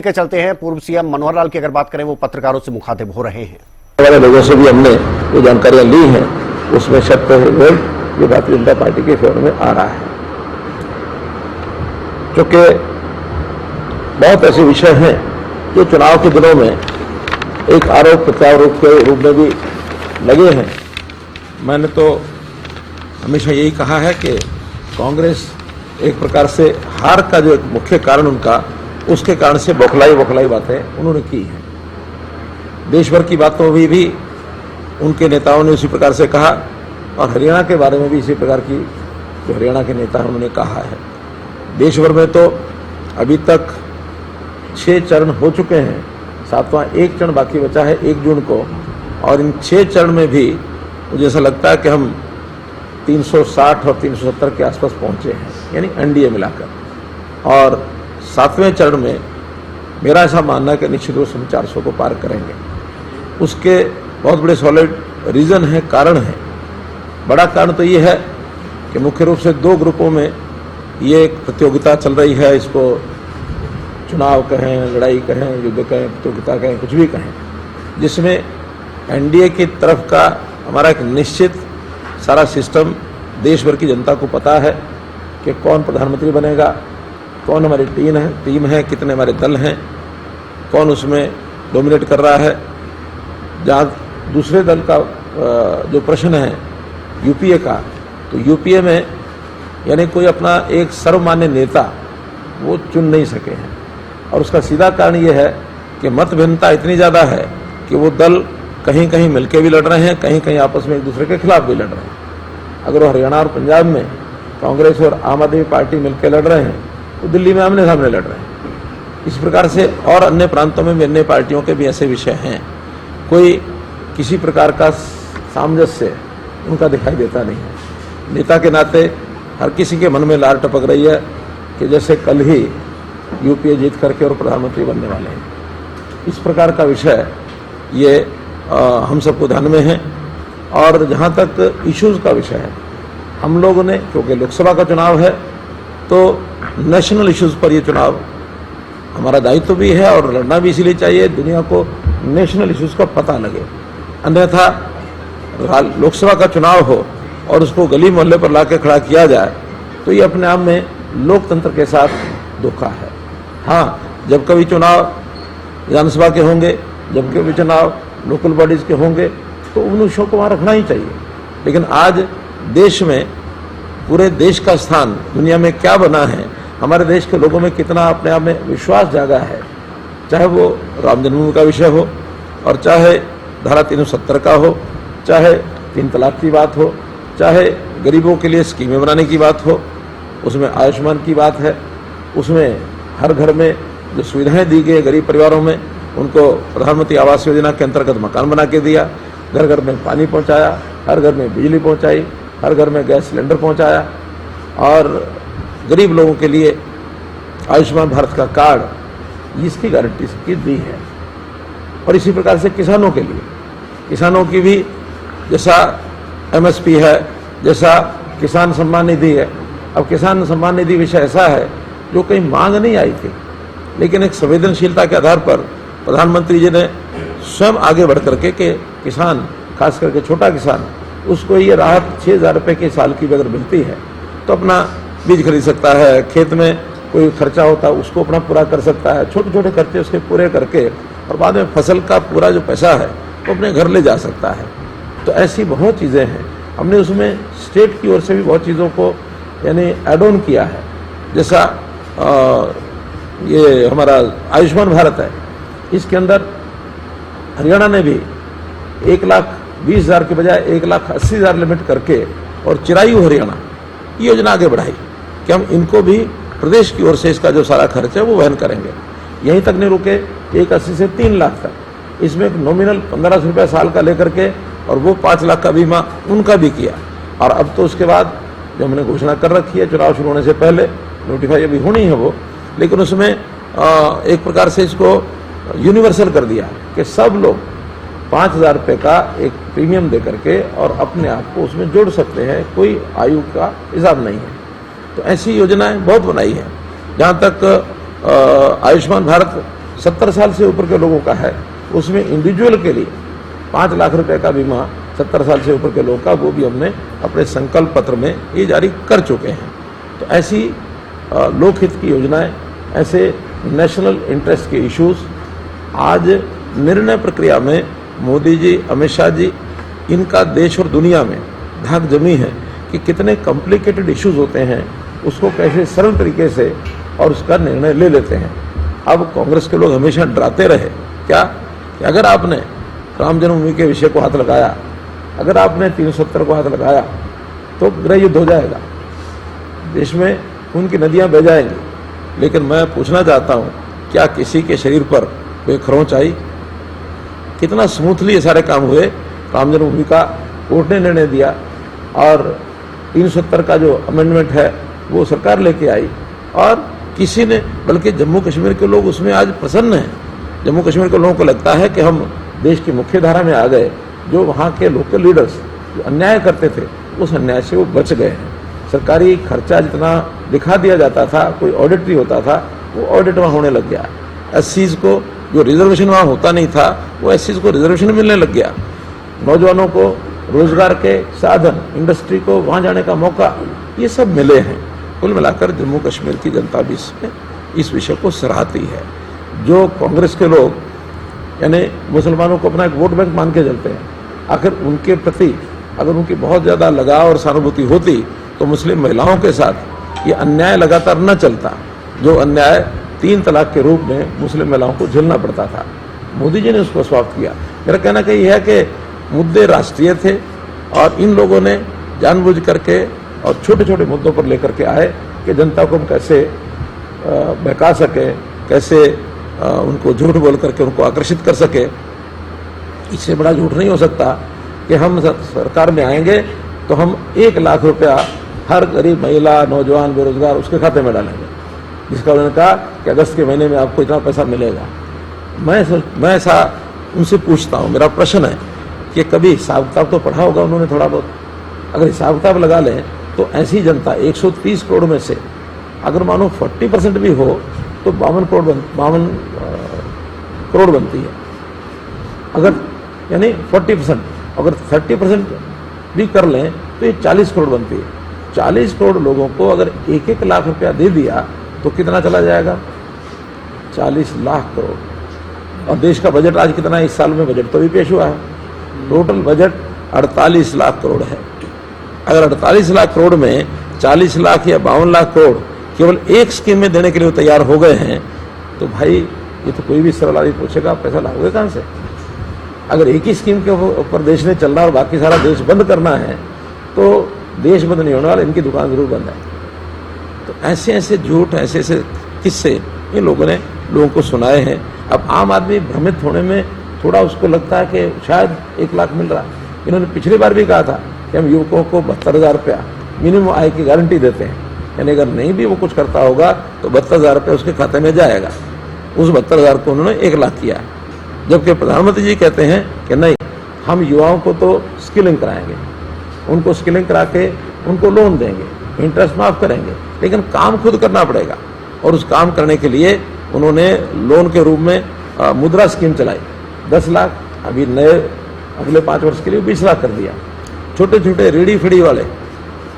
के चलते हैं। पूर्व सीएम मनोहर लाल की अगर बात करें, वो पत्रकारों से मुखातिब हो रहे हैं। वाले लोगों से भी हमने जो जानकारियां ली हैं उसमें 70% ये भारतीय जनता पार्टी के फेवर में आ रहा है, क्योंकि बहुत ऐसे विषय हैं जो चुनाव के दिनों में एक आरोप प्रत्यारोप के रूप में भी लगे हैं। मैंने तो हमेशा यही कहा है कि कांग्रेस एक प्रकार से हार का जो एक मुख्य कारण उनका, उसके कारण से बौखलाई बातें उन्होंने की हैं। देश भर की बातों में भी उनके नेताओं ने उसी प्रकार से कहा, और हरियाणा के बारे में भी इसी प्रकार की जो हरियाणा के नेता हैं उन्होंने कहा है। देश भर में तो अभी तक 6 चरण हो चुके हैं, 7वां एक चरण बाकी बचा है 1 जून को, और इन 6 चरण में भी मुझे ऐसा लगता है कि हम 360 और 370 के आसपास पहुंचे हैं, यानी एनडीए मिलाकर। और 7वें चरण में मेरा ऐसा मानना है कि निश्चित रूप से हम 400 को पार करेंगे। उसके बहुत बड़े सॉलिड रीज़न है, कारण है। बड़ा कारण तो ये है कि मुख्य रूप से 2 ग्रुपों में ये एक प्रतियोगिता चल रही है। इसको चुनाव कहें, लड़ाई कहें, युद्ध कहें, प्रतियोगिता कहें, कुछ भी कहें, जिसमें एनडीए की तरफ का हमारा एक निश्चित सारा सिस्टम देश भर की जनता को पता है कि कौन प्रधानमंत्री बनेगा, कौन हमारी टीम है, कितने हमारे दल हैं, कौन उसमें डोमिनेट कर रहा है। जहाँ दूसरे दल का जो प्रश्न है यूपीए का, तो यूपीए में यानी कोई अपना एक सर्वमान्य नेता वो चुन नहीं सके हैं, और उसका सीधा कारण ये है कि मतभिन्नता इतनी ज़्यादा है कि वो दल कहीं कहीं मिलके भी लड़ रहे हैं, कहीं कहीं आपस में एक दूसरे के खिलाफ भी लड़ रहे हैं। अगर वो हरियाणा और पंजाब में कांग्रेस और आम आदमी पार्टी मिलकर लड़ रहे हैं, तो दिल्ली में आमने सामने लड़ रहे हैं। इस प्रकार से और अन्य प्रांतों में भी अन्य पार्टियों के भी ऐसे विषय हैं। कोई किसी प्रकार का सामंजस्य उनका दिखाई देता नहीं है। नेता के नाते हर किसी के मन में लार टपक रही है कि जैसे कल ही यूपीए जीत करके और प्रधानमंत्री बनने वाले हैं। इस प्रकार का विषय ये हम सबको ध्यान में है। और जहाँ तक इश्यूज़ का विषय है, हम लोगों ने, क्योंकि लोकसभा का चुनाव है, तो नेशनल इश्यूज़ पर ये चुनाव हमारा दायित्व भी है, और लड़ना भी इसीलिए चाहिए दुनिया को नेशनल इश्यूज़ का पता लगे। अन्यथा लोकसभा का चुनाव हो और उसको गली मोहल्ले पर लाके खड़ा किया जाए, तो ये अपने आप में लोकतंत्र के साथ धोखा है। हाँ, जब कभी चुनाव विधानसभा के होंगे, जब कभी चुनाव लोकल बॉडीज़ के होंगे, तो उन विषयों को वहाँ रखना ही चाहिए। लेकिन आज देश में, पूरे देश का स्थान दुनिया में क्या बना है, हमारे देश के लोगों में कितना अपने आप में विश्वास जागा है, चाहे वो राम जन्मभूमि का विषय हो, और चाहे धारा 370 का हो, चाहे 3 तलाक की बात हो, चाहे गरीबों के लिए स्कीमें बनाने की बात हो, उसमें आयुष्मान की बात है, उसमें हर घर में जो सुविधाएं दी गई गरीब परिवारों में, उनको प्रधानमंत्री आवास योजना के अंतर्गत मकान बना के दिया, घर घर में पानी पहुँचाया, हर घर में बिजली पहुँचाई, हर घर में गैस सिलेंडर पहुंचाया, और गरीब लोगों के लिए आयुष्मान भारत का कार्ड इसकी गारंटी सबकी दी है। और इसी प्रकार से किसानों के लिए, किसानों की भी जैसा एमएसपी है, जैसा किसान सम्मान निधि है। अब किसान सम्मान निधि विषय ऐसा है जो कहीं मांग नहीं आई थी, लेकिन एक संवेदनशीलता के आधार पर प्रधानमंत्री जी ने स्वयं आगे बढ़ करके कि किसान, खास करके छोटा किसान, उसको ये राहत 6,000 रुपये के साल की अगर मिलती है, तो अपना बीज खरीद सकता है, खेत में कोई खर्चा होता है उसको अपना पूरा कर सकता है, छोटे छोटे खर्चे उसके पूरे करके, और बाद में फसल का पूरा जो पैसा है वो अपने घर ले जा सकता है। तो ऐसी बहुत चीज़ें हैं। हमने उसमें स्टेट की ओर से भी बहुत चीज़ों को यानी एड ऑन किया है। जैसा ये हमारा आयुष्मान भारत है, इसके अंदर हरियाणा ने भी 1,20,000 के बजाय 1,80,000 लिमिट करके, और चिरायु हरियाणा ये योजना आगे बढ़ाई कि हम इनको भी प्रदेश की ओर से इसका जो सारा खर्च है वो वहन करेंगे। यहीं तक नहीं रुके, 1,80,000 से 3 लाख तक, इसमें एक नॉमिनल 1,500 रुपये साल का लेकर के, और वो 5 लाख का बीमा उनका भी किया। और अब तो उसके बाद जो हमने घोषणा कर रखी है चुनाव शुरू होने से पहले, नोटिफाई अभी होनी है वो, लेकिन उसमें एक प्रकार से इसको यूनिवर्सल कर दिया कि सब लोग 5,000 रुपये का एक प्रीमियम दे करके और अपने आप को उसमें जोड़ सकते हैं, कोई आयु का हिसाब नहीं है। तो ऐसी योजनाएं बहुत बनाई हैं। जहाँ तक आयुष्मान भारत 70 साल से ऊपर के लोगों का है, उसमें इंडिविजुअल के लिए 5 लाख रुपए का बीमा 70 साल से ऊपर के लोगों का, वो भी हमने अपने संकल्प पत्र में ये जारी कर चुके हैं। तो ऐसी लोकहित की योजनाएं, ऐसे नेशनल इंटरेस्ट के इश्यूज आज निर्णय प्रक्रिया में मोदी जी, अमित शाह जी, इनका देश और दुनिया में धाक जमी है कि कितने कॉम्प्लिकेटेड इश्यूज होते हैं, उसको कैसे सरल तरीके से और उसका निर्णय ले लेते हैं। अब कांग्रेस के लोग हमेशा डराते रहे क्या कि अगर आपने राम जन्मभूमि के विषय को हाथ लगाया, अगर आपने 370 को हाथ लगाया तो गृह युद्ध हो जाएगा, देश में उनकी नदियां बह जाएंगी। लेकिन मैं पूछना चाहता हूं, क्या किसी के शरीर पर कोई खरोंच आई? कितना स्मूथली ये सारे काम हुए। राम जन्मभूमि का कोर्ट ने निर्णय दिया और 370 का जो अमेंडमेंट है वो सरकार लेके आई, और किसी ने, बल्कि जम्मू कश्मीर के लोग उसमें आज प्रसन्न हैं। जम्मू कश्मीर के लोगों को लगता है कि हम देश की मुख्य धारा में आ गए। जो वहाँ के लोकल लीडर्स जो अन्याय करते थे, उस अन्याय से वो बच गए हैं। सरकारी खर्चा जितना दिखा दिया जाता था, कोई ऑडिट नहीं होता था, वो ऑडिट वहाँ होने लग गया। एससीज को जो रिजर्वेशन वहाँ होता नहीं था, वो एससीज को रिजर्वेशन मिलने लग गया। नौजवानों को रोजगार के साधन, इंडस्ट्री को वहाँ जाने का मौका, ये सब मिले हैं। कुल मिलाकर जम्मू कश्मीर की जनता भी इस विषय को सराहती है। जो कांग्रेस के लोग यानी मुसलमानों को अपना एक वोट बैंक मान के चलते हैं, आखिर उनके प्रति अगर उनकी बहुत ज़्यादा लगाव और सहानुभूति होती तो मुस्लिम महिलाओं के साथ ये अन्याय लगातार न चलता, जो अन्याय 3 तलाक के रूप में मुस्लिम महिलाओं को झेलना पड़ता था। मोदी जी ने उसको समाप्त किया। मेरा कहना कि यह है कि मुद्दे राष्ट्रीय थे और इन लोगों ने जानबूझ करके और छोटे छोटे मुद्दों पर लेकर के आए कि जनता को हम कैसे बहका सके, कैसे उनको झूठ बोल करके उनको आकर्षित कर सके। इससे बड़ा झूठ नहीं हो सकता कि हम सरकार में आएंगे तो हम 1 लाख रुपया हर गरीब महिला, नौजवान, बेरोजगार उसके खाते में डालेंगे, जिसका उन्होंने कहा कि अगस्त के महीने में आपको इतना पैसा मिलेगा। मैं ऐसा उनसे पूछता हूँ, मेरा प्रश्न है कि कभी हिसाब किताब तो पढ़ा होगा उन्होंने थोड़ा बहुत। अगर हिसाब किताब लगा लें तो ऐसी जनता 130 करोड़ में से अगर मानो 40% भी हो तो 52 करोड़ बनती है। अगर यानी 40%, अगर 30% भी कर लें तो ये 40 करोड़ बनती है। 40 करोड़ लोगों को अगर 1-1 लाख रुपया दे दिया तो कितना चला जाएगा? 40 लाख करोड़। और देश का बजट आज कितना है? इस साल में बजट तो भी पेश हुआ है। टोटल बजट 48 लाख करोड़ है। अगर 48 लाख करोड़ में 40 लाख या 52 लाख करोड़ केवल एक स्कीम में देने के लिए तैयार हो गए हैं, तो भाई ये तो कोई भी सरल आदमी पूछेगा आप पैसा लाओगे कहाँ से? अगर एक ही स्कीम के ऊपर देश ने चलना और बाकी सारा देश बंद करना है तो देश बंद नहीं होने वाला, इनकी दुकान जरूर बंद है। तो ऐसे ऐसे झूठ, ऐसे ऐसे किस्से इन लोगों ने लोगों को सुनाए हैं। अब आम आदमी भ्रमित होने में थोड़ा उसको लगता है कि शायद 1 लाख मिल रहा है। इन्होंने पिछली बार भी कहा था कि हम युवकों को 72,000 रुपया मिनिमम आय की गारंटी देते हैं, यानी अगर नहीं भी वो कुछ करता होगा तो 72,000 रुपये उसके खाते में जाएगा। उस 72,000 को उन्होंने 1 लाख किया। जबकि प्रधानमंत्री जी कहते हैं कि नहीं, हम युवाओं को तो स्किलिंग कराएंगे, उनको स्किलिंग करा के उनको लोन देंगे, इंटरेस्ट माफ करेंगे, लेकिन काम खुद करना पड़ेगा। और उस काम करने के लिए उन्होंने लोन के रूप में मुद्रा स्कीम चलाई। 10 लाख, अभी नए अगले 5 वर्ष के लिए 20 लाख कर दिया। छोटे छोटे रेडी फेडी वाले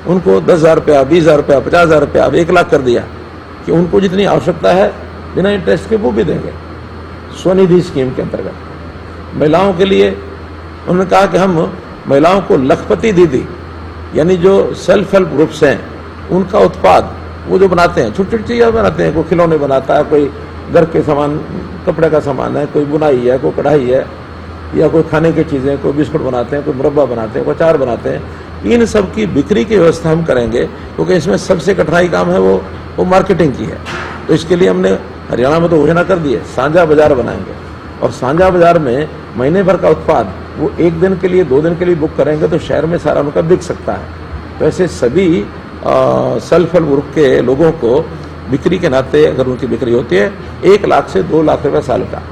उनको 10,000 रुपया, 20,000 रुपया, 50,000 रुपया, अब 1 लाख कर दिया कि उनको जितनी आवश्यकता है बिना इंटरेस्ट के वो भी देंगे। स्वनिधि स्कीम के अंतर्गत महिलाओं के लिए उन्होंने कहा कि हम महिलाओं को लखपति दीदी, यानी जो सेल्फ हेल्प ग्रुप्स हैं, उनका उत्पाद वो जो बनाते हैं, छोटी छोटी चीज़ें बनाते हैं, कोई खिलौने बनाता है, कोई घर के सामान, कपड़े का सामान है, कोई बुनाई है, कोई कढ़ाई है, या कोई खाने की चीज़ें, कोई बिस्कुट बनाते हैं, कोई मुरब्बा बनाते हैं, कोई अचार बनाते हैं। इन सब की बिक्री की व्यवस्था हम करेंगे, क्योंकि इसमें सबसे कठिनाई काम है वो मार्केटिंग की है। तो इसके लिए हमने हरियाणा में तो घोषणा कर दी है, साझा बाजार बनाएंगे। और साझा बाजार में महीने भर का उत्पाद वो 1 दिन के लिए, 2 दिन के लिए बुक करेंगे तो शहर में सारा उनका बिक सकता है। तो ऐसे सभी सेल्फ हेल्प ग्रुप के लोगों को बिक्री के नाते अगर उनकी बिक्री होती है 1 लाख से 2 लाख रुपये साल का,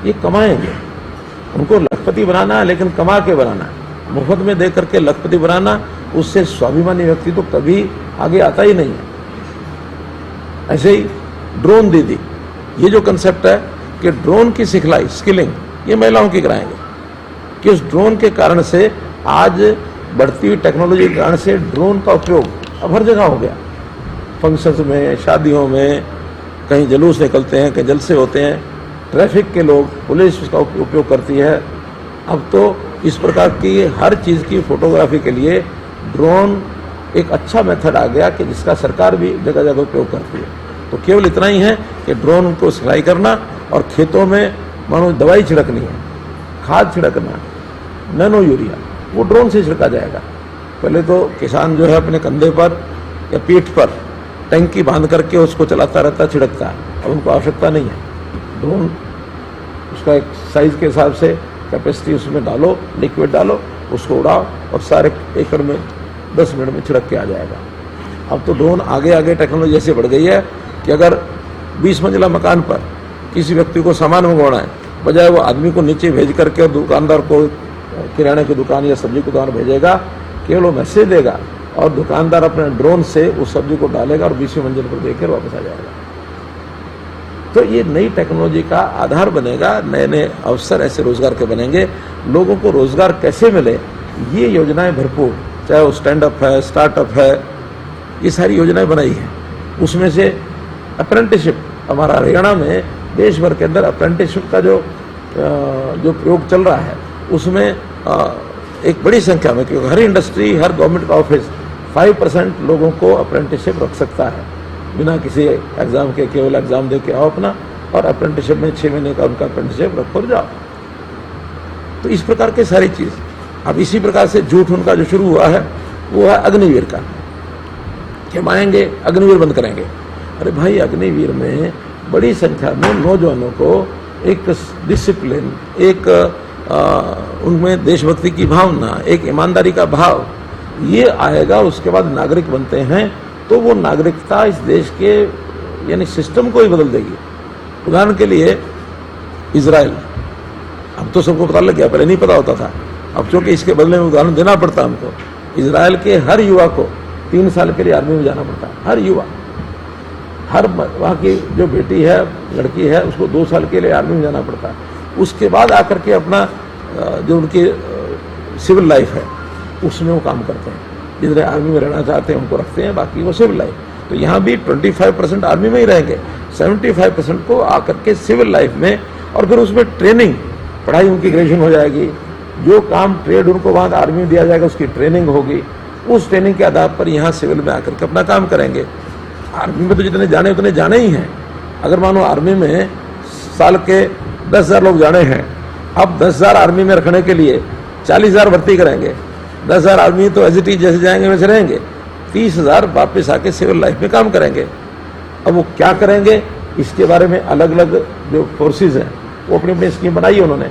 ये कमाएंगे। उनको लखपति बनाना है, लेकिन कमा के बनाना है। मुफ्त में दे करके लखपति बनाना, उससे स्वाभिमानी व्यक्ति तो कभी आगे आता ही नहीं है। ऐसे ही ड्रोन दीदी, ये जो कंसेप्ट है कि ड्रोन की सिखलाई, स्किलिंग ये महिलाओं की कराएंगे, कि उस ड्रोन के कारण से आज बढ़ती हुई टेक्नोलॉजी के कारण से ड्रोन का उपयोग अब हर जगह हो गया। फंक्शंस में, शादियों में, कहीं जुलूस निकलते हैं, कहीं जलसे होते हैं, ट्रैफिक के लोग, पुलिस उसका उपयोग करती है। अब तो इस प्रकार की हर चीज़ की फोटोग्राफी के लिए ड्रोन एक अच्छा मेथड आ गया कि जिसका सरकार भी जगह जगह उपयोग करती है। तो केवल इतना ही है कि ड्रोन को सिलाई करना और खेतों में मानो दवाई छिड़कनी है, खाद छिड़कना, नैनो यूरिया, वो ड्रोन से छिड़का जाएगा। पहले तो किसान जो है अपने कंधे पर या पीठ पर टंकी बांध करके उसको चलाता रहता, छिड़कता है। अब उनको आवश्यकता नहीं है। ड्रोन उसका एक साइज के हिसाब से कैपेसिटी उसमें डालो, लिक्विड डालो, उसको उड़ाओ और सारे एकड़ में 10 मिनट में छिड़क के आ जाएगा। अब तो ड्रोन आगे आगे टेक्नोलॉजी ऐसे बढ़ गई है कि अगर 20 मंजिला मकान पर किसी व्यक्ति को सामान मंगवाना है, बजाय वो आदमी को नीचे भेज करके और दुकानदार को किराने की दुकान या सब्जी की दुकान भेजेगा, केवल वो मैसेज देगा और दुकानदार अपने ड्रोन से उस सब्जी को डालेगा और 20वीं मंजिल पर देकर वापस आ जाएगा। तो ये नई टेक्नोलॉजी का आधार बनेगा, नए नए अवसर ऐसे रोजगार के बनेंगे। लोगों को रोजगार कैसे मिले, ये योजनाएं भरपूर, चाहे वो स्टैंड अप है, स्टार्टअप है, ये सारी योजनाएं बनाई हैं। उसमें से अप्रेंटिसशिप, हमारा हरियाणा में देश भर के अंदर अप्रेंटिसशिप का जो प्रयोग चल रहा है, उसमें एक बड़ी संख्या में, क्योंकि हर इंडस्ट्री, हर गवर्नमेंट का ऑफिस 5% लोगों को अप्रेंटिसशिप रख सकता है बिना किसी एग्जाम के। केवल एग्जाम दे के आओ अपना, और अप्रेंटिसशिप में 6 महीने का उनका अप्रेंटिसशिप रखो और जाओ। तो इस प्रकार के सारी चीज़। अब इसी प्रकार से झूठ उनका जो शुरू हुआ है वो है अग्निवीर का, कि हम आएंगे अग्निवीर बंद करेंगे। अरे भाई, अग्निवीर में बड़ी संख्या में नौजवानों को एक डिसिप्लिन, एक उनमें देशभक्ति की भावना, एक ईमानदारी का भाव, ये आएगा। उसके बाद नागरिक बनते हैं तो वो नागरिकता इस देश के यानी सिस्टम को ही बदल देगी। उदाहरण के लिए इजराइल, अब तो सबको पता लग गया, पहले नहीं पता होता था। अब चूंकि इसके बदले में उदाहरण देना पड़ता हमको, इजराइल के हर युवा को 3 साल के लिए आर्मी में जाना पड़ता है। हर युवा, हर वहाँ की जो बेटी है, लड़की है, उसको 2 साल के लिए आर्मी में जाना पड़ता है। उसके बाद आकर के अपना जो उनकी सिविल लाइफ है उसमें वो काम करते हैं। जितने आर्मी में रहना चाहते हैं उनको रखते हैं, बाकी वो सिविल लाइफ। तो यहाँ भी 25% आर्मी में ही रहेंगे, 75% को आकर के सिविल लाइफ में, और फिर उसमें ट्रेनिंग, पढ़ाई उनकी ग्रेजुएशन हो जाएगी। जो काम ट्रेड उनको वहाँ आर्मी में दिया जाएगा उसकी ट्रेनिंग होगी। उस ट्रेनिंग के आधार पर यहाँ सिविल में आकर के अपना काम करेंगे। आर्मी में तो जितने जाने उतने जाने ही हैं। अगर मानो आर्मी में साल के 10,000 लोग जाने हैं, अब 10,000 आर्मी में रखने के लिए 40,000 भर्ती करेंगे। 10,000 आदमी तो एज इट इज जैसे जाएंगे वैसे रहेंगे, 30,000 वापस आके सिविल लाइफ में काम करेंगे। अब वो क्या करेंगे, इसके बारे में अलग अलग जो फोर्सेज हैं वो अपनी अपनी स्कीम बनाई है उन्होंने।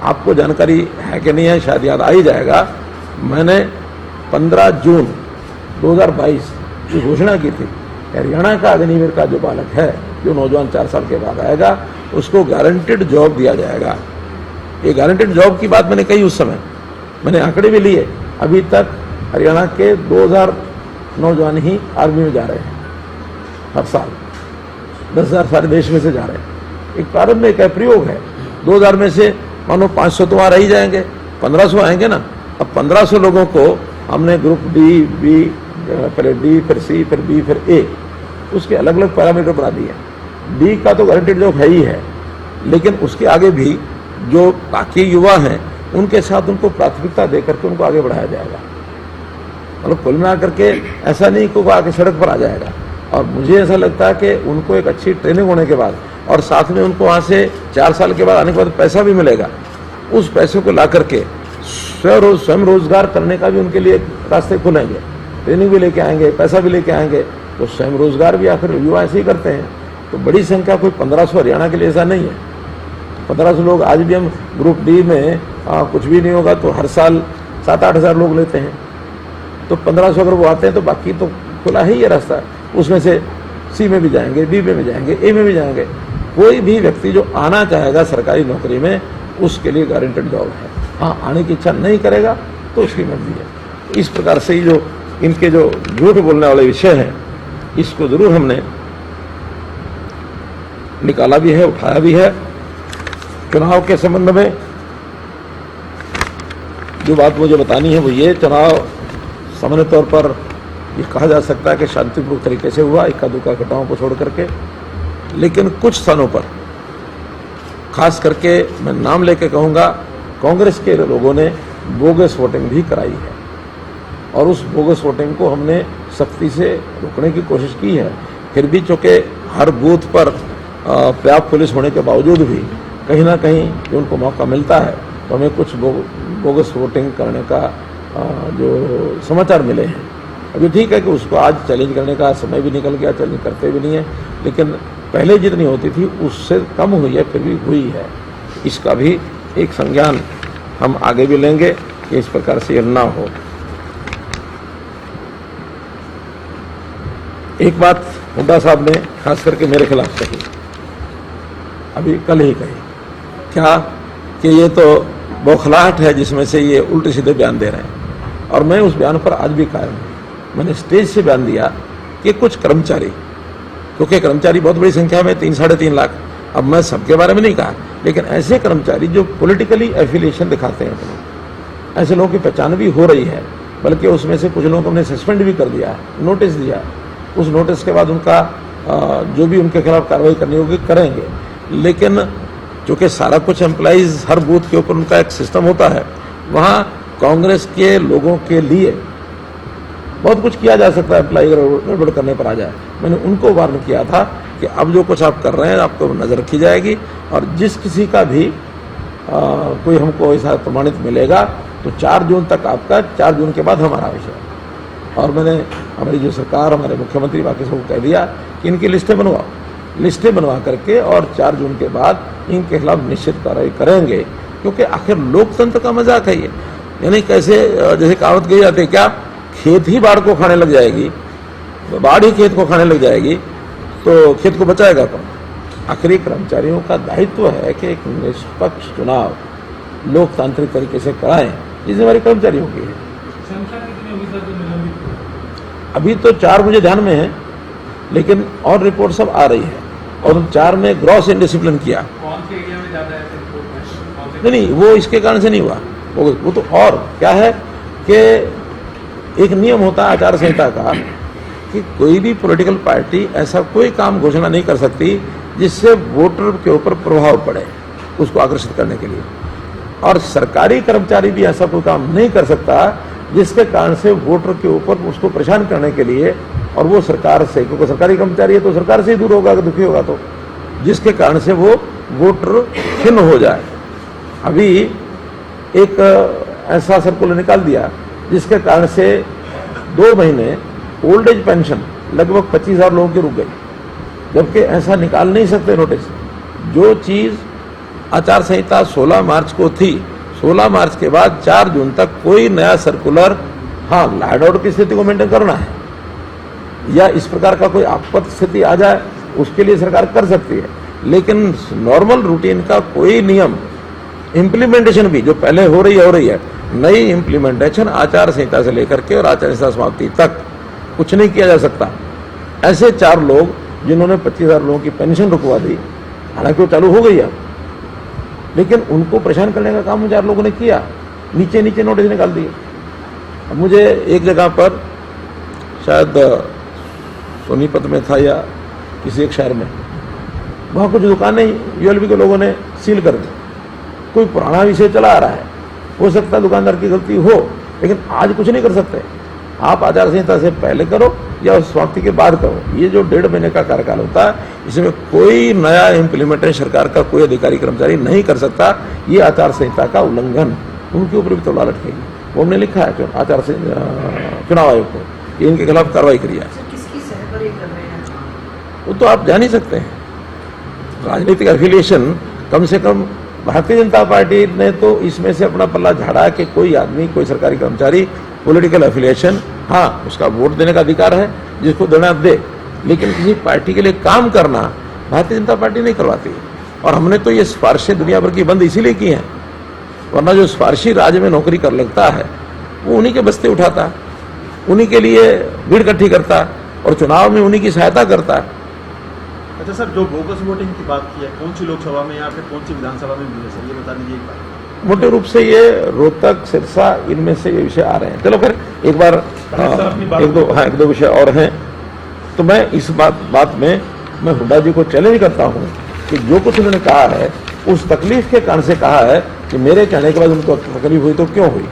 आपको जानकारी है कि नहीं है, शायद याद आ ही जाएगा। मैंने 15 जून 2022 की घोषणा की थी, हरियाणा का अग्निवीर का जो बालक है, जो नौजवान 4 साल के बाद आएगा, उसको गारंटेड जॉब दिया जाएगा। ये गारंटेड जॉब की बात मैंने कही उस समय, मैंने आंकड़े भी लिए। अभी तक हरियाणा के 2,000 नौजवान ही आर्मी में जा रहे हैं हर साल, 10,000 सारे देश में से जा रहे हैं। एक प्रारंभिक प्रयोग है। 2,000 में से मानो 500 तो वहाँ रह ही जाएंगे, 1,500 आएंगे ना। अब 1,500 लोगों को हमने ग्रुप डी, बी, पहले डी, फिर सी, फिर बी, फिर ए, उसके अलग अलग पैरामीटर बना दिए। डी का तो गारंटेड जॉब है ही है, लेकिन उसके आगे भी जो बाकी युवा हैं उनके साथ उनको प्राथमिकता देकर के उनको आगे बढ़ाया जाएगा। मतलब कुल मिला करके ऐसा नहीं कि वो आके सड़क पर आ जाएगा। और मुझे ऐसा लगता है कि उनको एक अच्छी ट्रेनिंग होने के बाद और साथ में उनको वहाँ से 4 साल के बाद आने के बाद पैसा भी मिलेगा। उस पैसे को ला करके स्वयं रोजगार करने का भी उनके लिए रास्ते खुलेंगे। ट्रेनिंग भी लेके आएंगे, पैसा भी लेके आएंगे, तो स्वयं रोजगार भी आखिर युवा ऐसे ही करते हैं। तो बड़ी संख्या, कोई 1,500 हरियाणा के लिए ऐसा नहीं है। 1,500 लोग आज भी हम ग्रुप डी में कुछ भी नहीं होगा तो हर साल 7-8 हज़ार लोग लेते हैं। तो 1,500 अगर वो आते हैं तो बाकी तो खुला ही है रास्ता। उसमें से सी में भी जाएंगे, बी में भी जाएंगे, ए में भी जाएंगे। कोई भी व्यक्ति जो आना चाहेगा सरकारी नौकरी में, उसके लिए गारंटेड जॉब है। हाँ, आने की इच्छा नहीं करेगा तो उसकी मर्जी है। इस प्रकार से ही जो इनके जो झूठ बोलने वाले विषय हैं, इसको जरूर हमने निकाला भी है, उठाया भी है। चुनाव के संबंध में जो बात मुझे बतानी है वो ये, चुनाव सामान्य तौर पर ये कहा जा सकता है कि शांतिपूर्ण तरीके से हुआ, इक्का दुक्का घटनाओं को छोड़ करके। लेकिन कुछ स्थानों पर, खास करके मैं नाम लेके कहूँगा, कांग्रेस के लोगों ने बोगस वोटिंग भी कराई है और उस बोगस वोटिंग को हमने सख्ती से रोकने की कोशिश की है। फिर भी चूँकि हर बूथ पर पर्याप्त पुलिस होने के बावजूद भी कहीं ना कहीं जो उनको मौका मिलता है तो हमें कुछ बोगस वोटिंग करने का जो समाचार मिले हैं। अभी ठीक है कि उसको आज चैलेंज करने का समय भी निकल गया, चैलेंज करते भी नहीं है, लेकिन पहले जितनी होती थी उससे कम हुई है, फिर भी हुई है। इसका भी एक संज्ञान हम आगे भी लेंगे कि इस प्रकार से ये ना हो। एक बात हुड्डा साहब ने खास करके मेरे खिलाफ कही, अभी कल ही कही, क्या कि ये तो बौखलाहट है जिसमें से ये उल्टे सीधे बयान दे रहे हैं। और मैं उस बयान पर आज भी कायम हूँ। मैंने स्टेज से बयान दिया कि कुछ कर्मचारी, क्योंकि कर्मचारी बहुत बड़ी संख्या में 3-3.5 लाख, अब मैं सबके बारे में नहीं कहा, लेकिन ऐसे कर्मचारी जो पॉलिटिकली एफिलिएशन दिखाते हैं अपने, ऐसे लोगों की पहचान भी हो रही है, बल्कि उसमें से कुछ लोगों को हमने सस्पेंड भी कर दिया, नोटिस दिया। उस नोटिस के बाद उनका जो भी उनके खिलाफ कार्रवाई करनी होगी करेंगे। लेकिन चूँकि सारा कुछ एम्प्लॉइज हर बूथ के ऊपर उनका एक सिस्टम होता है, वहाँ कांग्रेस के लोगों के लिए बहुत कुछ किया जा सकता है। एम्प्लॉय गड़बड़ करने पर आ जाए, मैंने उनको वार्न किया था कि अब जो कुछ आप कर रहे हैं आपको नज़र रखी जाएगी और जिस किसी का भी कोई हमको ऐसा प्रमाणित मिलेगा तो 4 जून तक आपका, 4 जून के बाद हमारा विषय। और मैंने हमारी जो सरकार, हमारे मुख्यमंत्री बाकी सबको कह दिया कि इनकी लिस्टें बनवाओ, लिस्टें बनवा करके और 4 जून के बाद इनके खिलाफ निश्चित कार्रवाई करेंगे, क्योंकि आखिर लोकतंत्र का मजाक है ये। यानी कैसे, जैसे कहावत कही जाती है, क्या खेत ही बाढ़ को खाने लग जाएगी, बाढ़ ही खेत को खाने लग जाएगी तो खेत को बचाएगा कौन? आखिरी कर्मचारियों का दायित्व है कि एक निष्पक्ष चुनाव लोकतांत्रिक तरीके से कराएं, जिसमें हमारे कर्मचारियों की है। अभी तो 4 मुझे ध्यान में है, लेकिन और रिपोर्ट सब आ रही है और उन 4 में ग्रॉस इनडिसिप्लिन किया। कौन से एरिया में ज्यादा है? नहीं, वो इसके कारण से नहीं हुआ, वो तो और क्या है कि एक नियम होता है आचार संहिता का कि कोई भी पॉलिटिकल पार्टी ऐसा कोई काम घोषणा नहीं कर सकती जिससे वोटर के ऊपर प्रभाव पड़े, उसको आकर्षित करने के लिए। और सरकारी कर्मचारी भी ऐसा कोई काम नहीं कर सकता जिसके कारण से वोटर के ऊपर उसको परेशान करने के लिए, और वो सरकार से, क्योंकि सरकारी कर्मचारी है तो सरकार से ही दूर होगा, दुखी होगा, तो जिसके कारण से वो वोटर खिन्न हो जाए। अभी एक ऐसा सर्कुलर निकाल दिया जिसके कारण से 2 महीने ओल्ड एज पेंशन लगभग 25,000 लोगों की रुक गई, जबकि ऐसा निकाल नहीं सकते नोटिस। जो चीज़ आचार संहिता 16 मार्च को थी, 16 मार्च के बाद 4 जून तक कोई नया सर्कुलर, हाँ लॉ एंड ऑर्डर की स्थिति को मेंटेन करना है या इस प्रकार का कोई आपात स्थिति आ जाए उसके लिए सरकार कर सकती है, लेकिन नॉर्मल रूटीन का कोई नियम, इम्प्लीमेंटेशन भी जो पहले हो रही है, नई इम्प्लीमेंटेशन आचार संहिता से लेकर के और आचार संहिता समाप्ति तक कुछ नहीं किया जा सकता। ऐसे 4 लोग जिन्होंने 25,000 लोगों की पेंशन रुकवा दी, हालांकि वो चालू हो गई है, लेकिन उनको परेशान करने का काम 4 लोगों ने किया, नीचे नीचे नोटिस निकाल दिए। अब मुझे एक जगह पर, शायद सोनीपत में था या किसी एक शहर में, वहाँ कुछ दुकानें यूएलबी के लोगों ने सील कर दी। कोई पुराना विषय चला आ रहा है, हो सकता है दुकानदार की गलती हो, लेकिन आज कुछ नहीं कर सकते। आप आचार संहिता से पहले करो या उस समाप्ति के बाद करो। ये जो 1.5 महीने का कार्यकाल होता है, इसमें कोई नया इम्प्लीमेंटेशन सरकार का कोई अधिकारी कर्मचारी नहीं कर सकता। ये आचार संहिता का उल्लंघन, उनके ऊपर भी तलवार लटकेगी। वो हमने लिखा है आचार चुनाव आयोग को, इनके खिलाफ कार्रवाई करिए। वो तो आप जान ही सकते हैं, राजनीतिक एफिलिएशन, कम से कम भारतीय जनता पार्टी ने तो इसमें से अपना पल्ला झाड़ा कि कोई आदमी, कोई सरकारी कर्मचारी पॉलिटिकल एफिलिएशन, हाँ उसका वोट देने का अधिकार है, जिसको देना दे, लेकिन किसी पार्टी के लिए काम करना भारतीय जनता पार्टी नहीं करवाती। और हमने तो ये सिफारिशें दुनिया भर की बंद इसीलिए की हैं, वरना जो सिफारिशी राज्य में नौकरी कर लगता है वो उन्हीं के बस्ते उठाता है, उन्हीं के लिए भीड़ इकट्ठी करता है और चुनाव में उन्हीं की सहायता करता है। अच्छा सर, जो बोगस वोटिंग की बात की है, कौन सी लोकसभा में या फिर कौन सी विधानसभा में मिली है सर, ये बता दीजिए एक बार। मोटे रूप से ये रोहतक, सिरसा, इनमें से ये विषय आ रहे हैं। चलो फिर एक बार एक दो विषय और हैं। तो मैं इस बात में मैं हुड्डा जी को चैलेंज करता हूं कि जो कुछ उन्होंने कहा है उस तकलीफ के कारण से कहा है कि मेरे कहने के बाद उनको तकलीफ हुई तो क्यों हुई।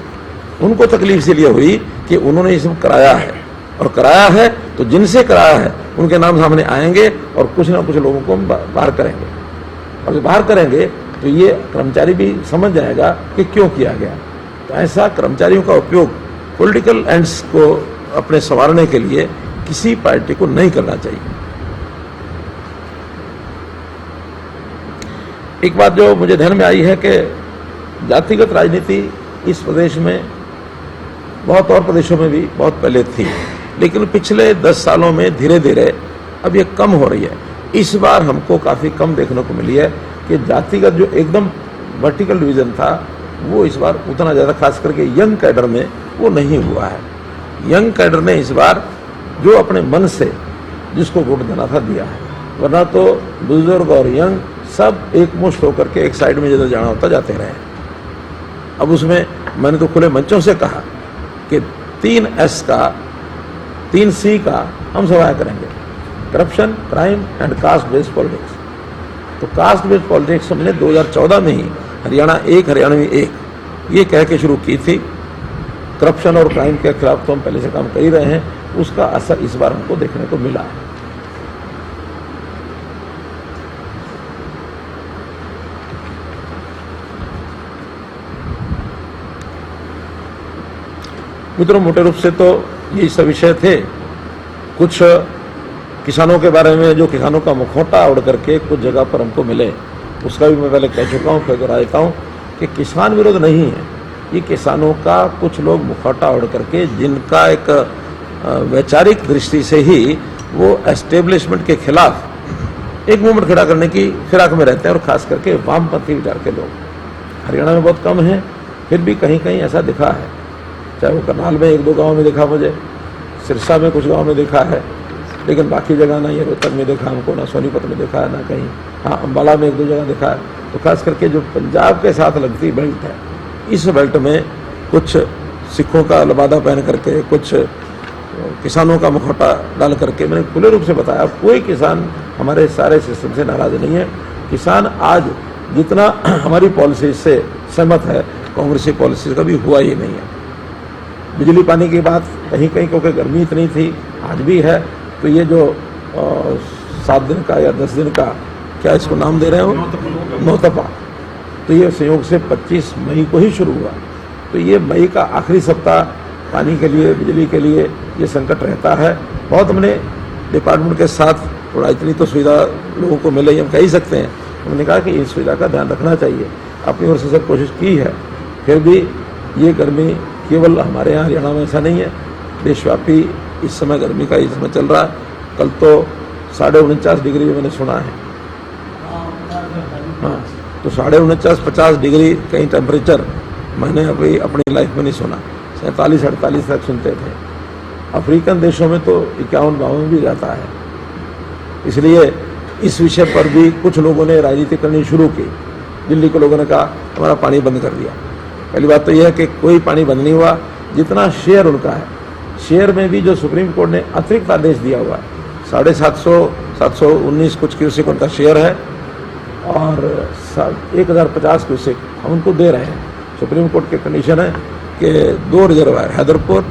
उनको तकलीफ इसलिए हुई कि उन्होंने ये सब कराया है, और कराया है तो जिनसे कराया है उनके नाम सामने आएंगे और कुछ ना कुछ लोगों को हम बाहर करेंगे, और जब बाहर करेंगे तो ये कर्मचारी भी समझ जाएगा कि क्यों किया गया। तो ऐसा कर्मचारियों का उपयोग पॉलिटिकल एंड्स को अपने संवारने के लिए किसी पार्टी को नहीं करना चाहिए। एक बात जो मुझे ध्यान में आई है कि जातिगत राजनीति इस प्रदेश में बहुत और प्रदेशों में भी बहुत पहले थी, लेकिन पिछले 10 सालों में धीरे धीरे अब ये कम हो रही है। इस बार हमको काफ़ी कम देखने को मिली है कि जातिगत जो एकदम वर्टिकल डिवीजन था वो इस बार उतना ज़्यादा, खास करके यंग कैडर में वो नहीं हुआ है। यंग कैडर ने इस बार जो अपने मन से जिसको वोट देना था दिया है, वरना तो बुजुर्ग और यंग सब एकमुश्त होकर के एक साइड में जिधर जाना होता जाते रहे। अब उसमें मैंने तो खुले मंचों से कहा कि 3S का 3C का हम सवाल करेंगे, corruption, crime and caste based politics. तो कास्ट बेस्ड पॉलिटिक्स हमने 2014 में ही हरियाणा 1 हरियाणा में 1 ये कह के शुरू की थी। करप्शन और क्राइम के खिलाफ तो हम पहले से काम कर ही रहे हैं, उसका असर इस बार हमको देखने को मिला है। मित्रों, मोटे रूप से तो ये सब विषय थे। कुछ किसानों के बारे में, जो किसानों का मुखौटा उड़ करके कुछ जगह पर हमको मिले, उसका भी मैं पहले कह चुका हूँ, फिर दोहराता हूँ कि किसान विरोध नहीं है। ये किसानों का कुछ लोग मुखौटा उड़ करके, जिनका एक वैचारिक दृष्टि से ही वो एस्टेब्लिशमेंट के खिलाफ एक मूवमेंट खड़ा करने की फिराक में रहते हैं, और खास करके वामपंथी विचार के लोग। हरियाणा में बहुत कम है, फिर भी कहीं कहीं ऐसा दिखा है। चाहे वो करनाल में 1-2 गाँव में दिखा, मुझे सिरसा में कुछ गाँव में दिखा है, लेकिन बाकी जगह ना ये रोहतक में देखा हमको, ना सोनीपत में देखा है, ना कहीं, हाँ अम्बाला में 1-2 जगह देखा है। तो खास करके जो पंजाब के साथ लगती बेल्ट है, इस बेल्ट में कुछ सिखों का लबादा पहन करके, कुछ किसानों का मुखौटा डाल करके, मैंने खुले रूप से बताया, कोई किसान हमारे सारे सिस्टम से नाराज नहीं है। किसान आज जितना हमारी पॉलिसी से सहमत है, कांग्रेस की पॉलिसी कभी हुआ ही नहीं है। बिजली पानी की बात कहीं कहीं, क्योंकि गर्मी इतनी थी, आज भी है, तो ये जो 7 दिन का या 10 दिन का, क्या इसको नाम दे रहे हो, नौतपा, तो ये संयोग से 25 मई को ही शुरू हुआ। तो ये मई का आखिरी सप्ताह पानी के लिए, बिजली के लिए ये संकट रहता है। बहुत हमने डिपार्टमेंट के साथ थोड़ा, इतनी तो सुविधा लोगों को मिल रही, हम कह ही सकते हैं, हमने कहा कि इस सुविधा का ध्यान रखना चाहिए। अपनी ओर से सब कोशिश की है, फिर भी ये गर्मी केवल हमारे यहाँ हरियाणा में ऐसा नहीं है, देशव्यापी इस समय गर्मी का इस समय चल रहा है। कल तो 49.5 डिग्री मैंने सुना है, हाँ, तो 49.5-50 डिग्री कहीं टेम्परेचर मैंने अभी अपनी लाइफ में नहीं सुना। 47-48 तक सुनते थे। अफ्रीकन देशों में तो 51-52 भी जाता है। इसलिए इस विषय पर भी कुछ लोगों ने राजनीति करनी शुरू की। दिल्ली के लोगों ने कहा हमारा पानी बंद कर दिया। पहली बात तो यह है कि कोई पानी बंद नहीं हुआ, जितना शेयर उनका है, शेयर में भी जो सुप्रीम कोर्ट ने अतिरिक्त आदेश दिया हुआ है, 719 कुछ क्यूसेक उनका शेयर है, और 1050 क्यूसेक हम उनको दे रहे हैं। सुप्रीम कोर्ट की कंडीशन है कि 2 रिजर्वायर, हैदरपुर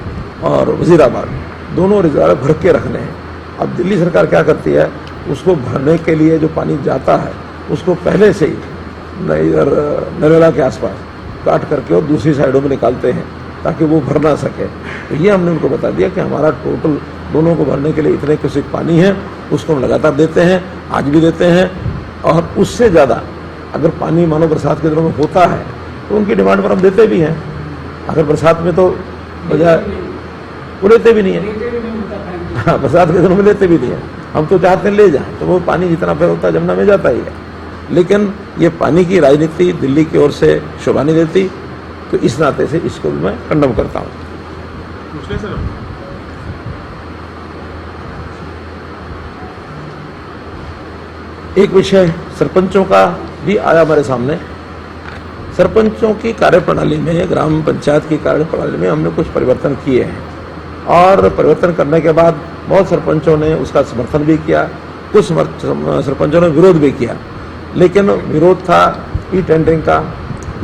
और वजीराबाद, दोनों रिजर्वायर भर के रखने हैं। अब दिल्ली सरकार क्या करती है, उसको भरने के लिए जो पानी जाता है उसको पहले से ही इधर नरेला के आसपास काट करके और दूसरी साइडों में निकालते हैं ताकि वो भर ना सके। तो ये हमने उनको बता दिया कि हमारा टोटल दोनों को भरने के लिए इतने क्यूसेक पानी है, उसको हम लगातार देते हैं, आज भी देते हैं। और उससे ज़्यादा अगर पानी मानो बरसात के दिनों में होता है तो उनकी डिमांड पर हम देते भी हैं। अगर बरसात में तो बजाय वो लेते भी नहीं है, हाँ, बरसात के दिनों में लेते भी नहीं है। हम तो चाहते हैं ले जाएं, तो वो पानी जितना फिर होता है जमुना में जाता ही है। लेकिन ये पानी की राजनीति दिल्ली की ओर से शोभा नहीं देती, तो इस नाते से इसको भी मैं कंडम करता हूँ। सर, एक विषय सरपंचों का भी आया हमारे सामने। सरपंचों की कार्यप्रणाली में, ग्राम पंचायत की कार्यप्रणाली में हमने कुछ परिवर्तन किए हैं और परिवर्तन करने के बाद बहुत सरपंचों ने उसका समर्थन भी किया, कुछ सरपंचों ने विरोध भी किया। लेकिन विरोध था ई टेंडरिंग का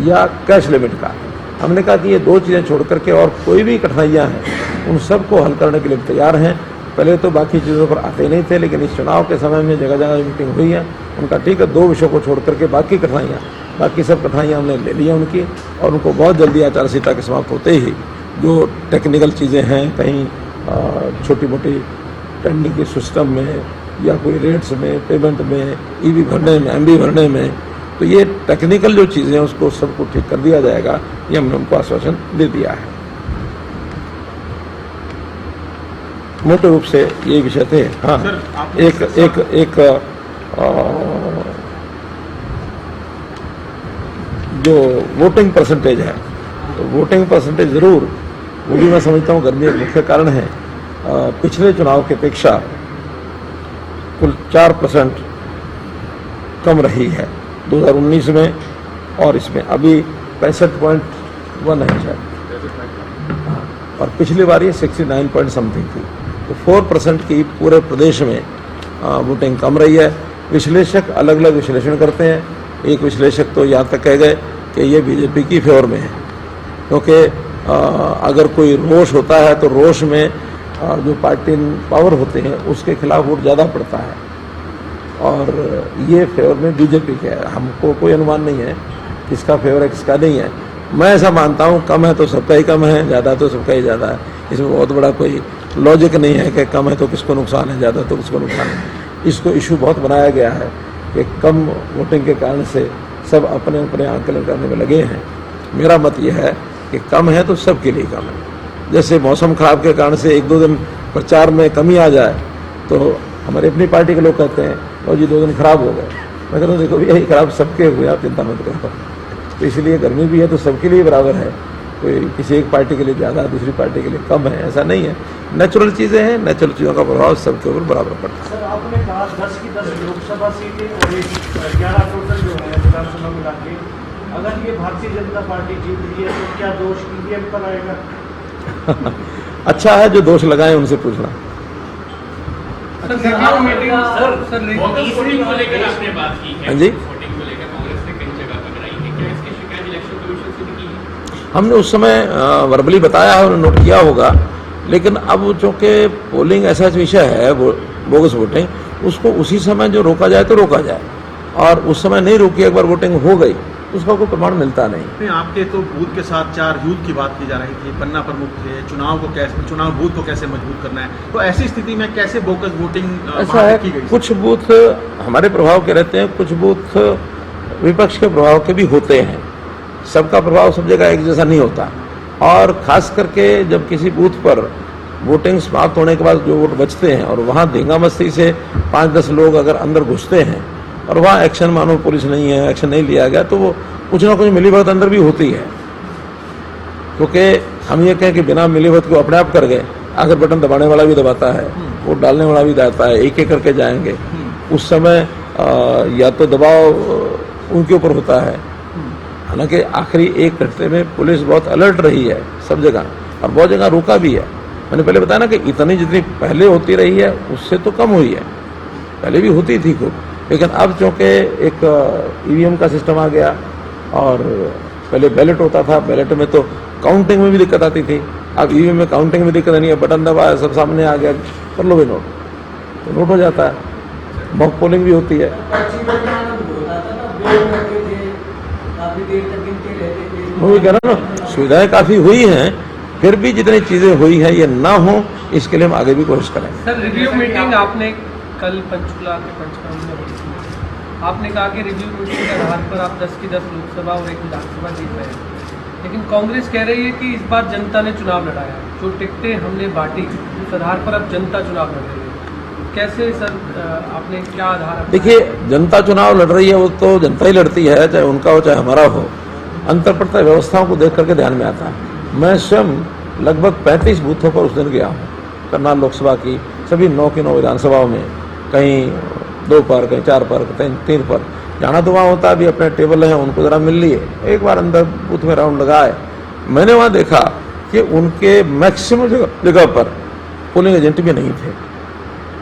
या कैश लिमिट का। हमने कहा कि ये दो चीज़ें छोड़ करके और कोई भी कठिनाइयाँ हैं उन सबको हल करने के लिए तैयार हैं। पहले तो बाकी चीज़ों पर आते नहीं थे, लेकिन इस चुनाव के समय में जगह जगह मीटिंग हुई है, उनका ठीक है, दो विषयों को छोड़ करके बाकी सब कठिनाइयाँ हमने ले ली हैं उनकी, और उनको बहुत जल्दी आचार संहिता के समाप्त होते ही जो टेक्निकल चीज़ें हैं, कहीं छोटी मोटी टेंडरिंग के सिस्टम में या कोई रेट्स में, पेमेंट में, ईवी भरने में, एमबी भरने में, तो ये टेक्निकल जो चीज़ें हैं उसको सबको ठीक कर दिया जाएगा, ये हमने उनको आश्वासन दे दिया है। मोटे रूप से ये विषय थे। हाँ, एक जो वोटिंग परसेंटेज है, तो वोटिंग परसेंटेज ज़रूर, वो भी मैं समझता हूँ गर्मी एक मुख्य कारण है। पिछले चुनाव की अपेक्षा कुल 4% कम रही है 2019 में, और इसमें अभी 65.1 है शायद, और पिछली बार ये 69 पॉइंट समथिंग थी। तो 4% की पूरे प्रदेश में वोटिंग कम रही है। विश्लेषक अलग अलग विश्लेषण करते हैं। एक विश्लेषक तो यहाँ तक कह गए कि ये बीजेपी की फेवर में है, क्योंकि अगर कोई रोष होता है तो रोष में जो पार्टी पावर होते हैं उसके खिलाफ वोट ज़्यादा पड़ता है, और ये फेवर में बीजेपी के है। हमको कोई अनुमान नहीं है किसका फेवर है किसका नहीं है। मैं ऐसा मानता हूँ कम है तो सबका ही कम है, ज़्यादा तो सबका ही ज़्यादा है। इसमें बहुत बड़ा कोई लॉजिक नहीं है कि कम है तो किसको नुकसान है, ज़्यादा तो किसको नुकसान है। इसको इशू बहुत बनाया गया है कि कम वोटिंग के कारण से सब अपने अपने आंकलन करने में लगे हैं। मेरा मत यह है कि कम है तो सबके लिए कम है। जैसे मौसम खराब के कारण से 1-2 दिन प्रचार में कमी आ जाए तो हमारी अपनी पार्टी के लोग कहते हैं और जी 2 दिन खराब हो गए। मैं कहता हूँ देखो भैया ये खराब सबके हुए, आप चिंता मत करो। तो इसलिए गर्मी भी है तो सबके लिए बराबर है, कोई किसी एक पार्टी के लिए ज़्यादा दूसरी पार्टी के लिए कम है, ऐसा नहीं है। नेचुरल चीज़ें हैं, नेचुरल चीज़ों का प्रभाव सबके ऊपर बराबर पड़ता है। सर, आपने कहा 10 की 10 लोकसभा सीटें और 11 टोटल जो है विधानसभा मिला के, अगर ये भारतीय जनता पार्टी जीत रही है तो क्या दोष ईवीएम पर आएगा? अच्छा है जो दोष लगाए उनसे पूछना। सर वोटिंग को लेकर आपने बात की है। हाँ जी, वोटिंग को लेकर कांग्रेस ने कई जगह पकड़ाई है, क्या इसकी शिकायत इलेक्शन कमीशन से भी की है? हमने उस समय वर्बली बताया है, उन्होंने नोट किया होगा, लेकिन अब चूँकि पोलिंग ऐसा विषय है, वो बोगस वोटिंग, उसको उसी समय जो रोका जाए तो रोका जाए, और उस समय नहीं रोकी, एक बार वोटिंग हो गई उसका कोई प्रमाण मिलता नहीं। आपके तो बूथ के साथ 4 यूथ की बात की जा रही थी, पन्ना प्रमुख थे, चुनाव बूथ को कैसे मजबूत करना है, तो ऐसी स्थिति में कैसे बोगस वोटिंग ऐसा है की गई? कुछ बूथ हमारे प्रभाव के रहते हैं, कुछ बूथ विपक्ष के प्रभाव के भी होते हैं। सबका प्रभाव सब जगह एक जैसा नहीं होता, और खास करके जब किसी बूथ पर वोटिंग समाप्त होने के बाद जो वोट बचते हैं और वहाँ धींगा मस्ती से 5-10 लोग अगर अंदर घुसते हैं और वहाँ एक्शन, मानो पुलिस नहीं है, एक्शन नहीं लिया गया, तो वो कुछ ना कुछ मिलीभगत अंदर भी होती है। क्योंकि हम ये कहें कि बिना मिलीभगत को अपने आप कर गए, अगर बटन दबाने वाला भी दबाता है, वोट डालने वाला भी दबाता है, एक एक करके जाएंगे, उस समय या तो दबाव उनके ऊपर होता है। हालांकि आखिरी 1 घंटे में पुलिस बहुत अलर्ट रही है सब जगह, और बहुत जगह रोका भी है। मैंने पहले बताया ना कि इतनी जितनी पहले होती रही है उससे तो कम हुई है, पहले भी होती थी खूब, लेकिन अब चूँकि एक ईवीएम का सिस्टम आ गया, और पहले बैलेट होता था, बैलेट में तो काउंटिंग में भी दिक्कत आती थी, अब ईवीएम में काउंटिंग में दिक्कत नहीं है, बटन दबाया सब सामने आ गया, कर लो भी नोट, तो नोट हो जाता है। मॉक पोलिंग भी होती है। वो भी कह रहा ना, सुविधाएं काफ़ी हुई हैं, फिर भी जितनी चीज़ें हुई हैं ये ना हो, इसके लिए हम आगे भी कोशिश करेंगे। सर, रिव्यू मीटिंग आपने कल पंचकुला के पंचकर्म में हुई थी, आपने कहा कि रिव्यू मीटिंग के आधार पर आप 10 की 10 लोकसभा और 1 विधानसभा जीत रहे हैं, लेकिन कांग्रेस कह रही है कि इस बार जनता ने चुनाव लड़ाया, जो टिकटें हमने बांटी उस आधार पर अब जनता चुनाव लड़ रही है। कैसे सर, आपने क्या आधार? देखिए, जनता चुनाव लड़ रही है वो तो जनता ही लड़ती है, चाहे उनका हो चाहे हमारा हो। अंतर पड़ता है व्यवस्थाओं को देख करके ध्यान में आता है। मैं स्वयं लगभग 35 बूथों पर उस दिन गया हूँ, करनाल लोकसभा की सभी 9 की 9 विधानसभाओं में, कहीं 2 पार्क है, 4 पार्क, 3 पार्क, जाना तो वहाँ होता है, अभी अपने टेबल है उनको जरा मिल लिए, एक बार अंदर बूथ में राउंड लगाए। मैंने वहाँ देखा कि उनके मैक्सिमम जगह पर पोलिंग एजेंट भी नहीं थे।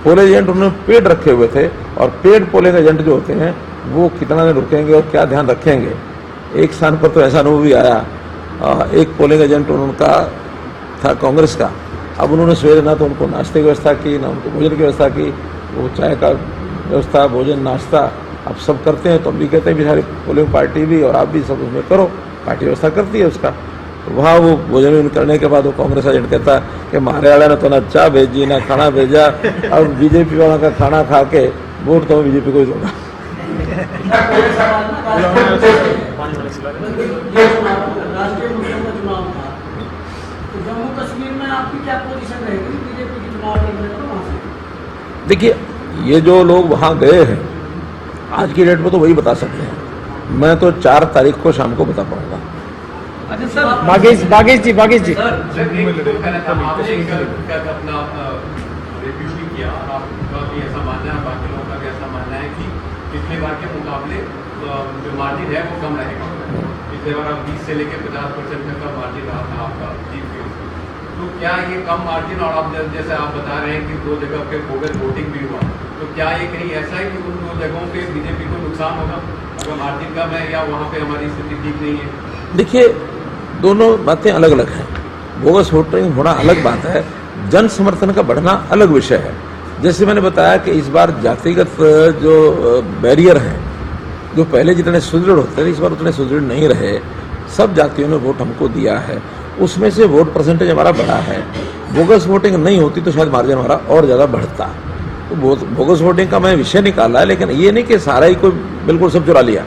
पोलिंग एजेंट उन्होंने पेड रखे हुए थे, और पेड पोलिंग एजेंट जो होते हैं वो कितना दिन रुकेंगे और क्या ध्यान रखेंगे। एक स्थान पर तो ऐसा अनुभव भी आया, एक पोलिंग एजेंट उनका था कांग्रेस का, अब उन्होंने सवेरे ना तो उनको नाश्ते की व्यवस्था की, ना उनको भोजन की व्यवस्था की, वो चाय का व्यवस्था, भोजन, नाश्ता अब सब करते हैं, तो हम भी कहते हैं भी सारी पोलिंग पार्टी भी और आप भी सब उसमें करो, पार्टी व्यवस्था करती है उसका। तो वहाँ वो भोजन करने के बाद वो कांग्रेस एजेंट कहता कि मारे वाले ने तो ना चाय भेजी ना खाना भेजा, अब बीजेपी वाला का खाना खा के वोट तो बीजेपी को ही दूंगा। राष्ट्रीय मुद्दों का चुनाव था, तो जम्मू कश्मीर में आपकी क्या पोजीशन रहेगी बीजेपी की चुनाव लड़ने में वहाँ से? देखिए, ये जो लोग वहाँ गए हैं आज की डेट में तो वही बता सकते हैं, मैं तो 4 तारीख को शाम को बता पाऊंगा। अच्छा सर, बागेश जी सर एक तो कहना था, आपने अपना रिव्यू भी किया, आपका भी ऐसा मानना है, बाकी लोगों का भी ऐसा मानना है कि पिछले बार के मुकाबले जो मार्जिन है वो कम रहेगा। पिछले बार आप 20 से लेकर 50% तक का मार्जिन रहा था आपका जीत के, तो क्या ये कम मार्जिन, और आप जैसे आप बता रहे हैं कि 2 जगह पे बोगस वोटिंग भी हुआ, तो क्या ये कहीं ऐसा है कि उन 2 जगहों पे बीजेपी को नुकसान होगा अगर मार्जिन कम है, या वहाँ पे हमारी स्थिति ठीक नहीं है? देखिए, दोनों बातें अलग अलग हैं। बोगस वोटिंग होना अलग बात है, जन समर्थन का बढ़ना अलग विषय है। जैसे मैंने बताया कि इस बार जातिगत जो बैरियर हैं, जो पहले जितने सुदृढ़ होते थे इस बार उतने सुदृढ़ नहीं रहे, सब जातियों ने वोट हमको दिया है, उसमें से वोट परसेंटेज हमारा बढ़ा है। बोगस वोटिंग नहीं होती तो शायद मार्जिन हमारा और ज़्यादा बढ़ता। तो बोगस वोटिंग का मैं विषय निकाला है, लेकिन ये नहीं कि सारा ही कोई बिल्कुल सब चुरा लिया।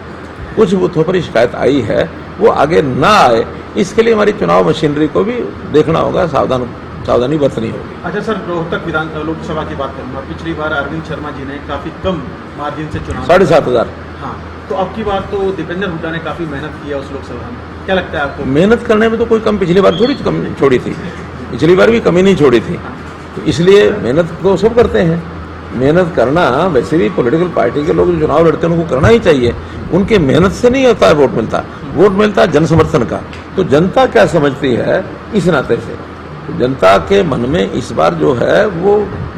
कुछ बूथों पर शिकायत आई है, वो आगे ना आए इसके लिए हमारी चुनाव मशीनरी को भी देखना होगा, सावधानी बरतनी होगी। अच्छा सर, रोहतक लोकसभा की बात करूंगा, पिछली बार अरविंद शर्मा जी ने काफी कम मार्जिन से चुनाव 7,500। हाँ, तो अब की बार तो दीपेंद्र हुड्डा ने काफी मेहनत किया उस लोकसभा में, क्या लगता है आपको? मेहनत करने में तो कोई कम पिछली बार थोड़ी कम छोड़ी थी, पिछली बार भी कमी नहीं छोड़ी थी, तो इसलिए मेहनत तो सब करते हैं। मेहनत करना वैसे भी पॉलिटिकल पार्टी के लोग जो चुनाव लड़ते हैं उनको करना ही चाहिए, उनके मेहनत से नहीं होता है वोट मिलता, वोट मिलता है जन समर्थन का। तो जनता क्या समझती है इस नाते से, तो जनता के मन में इस बार जो है वो,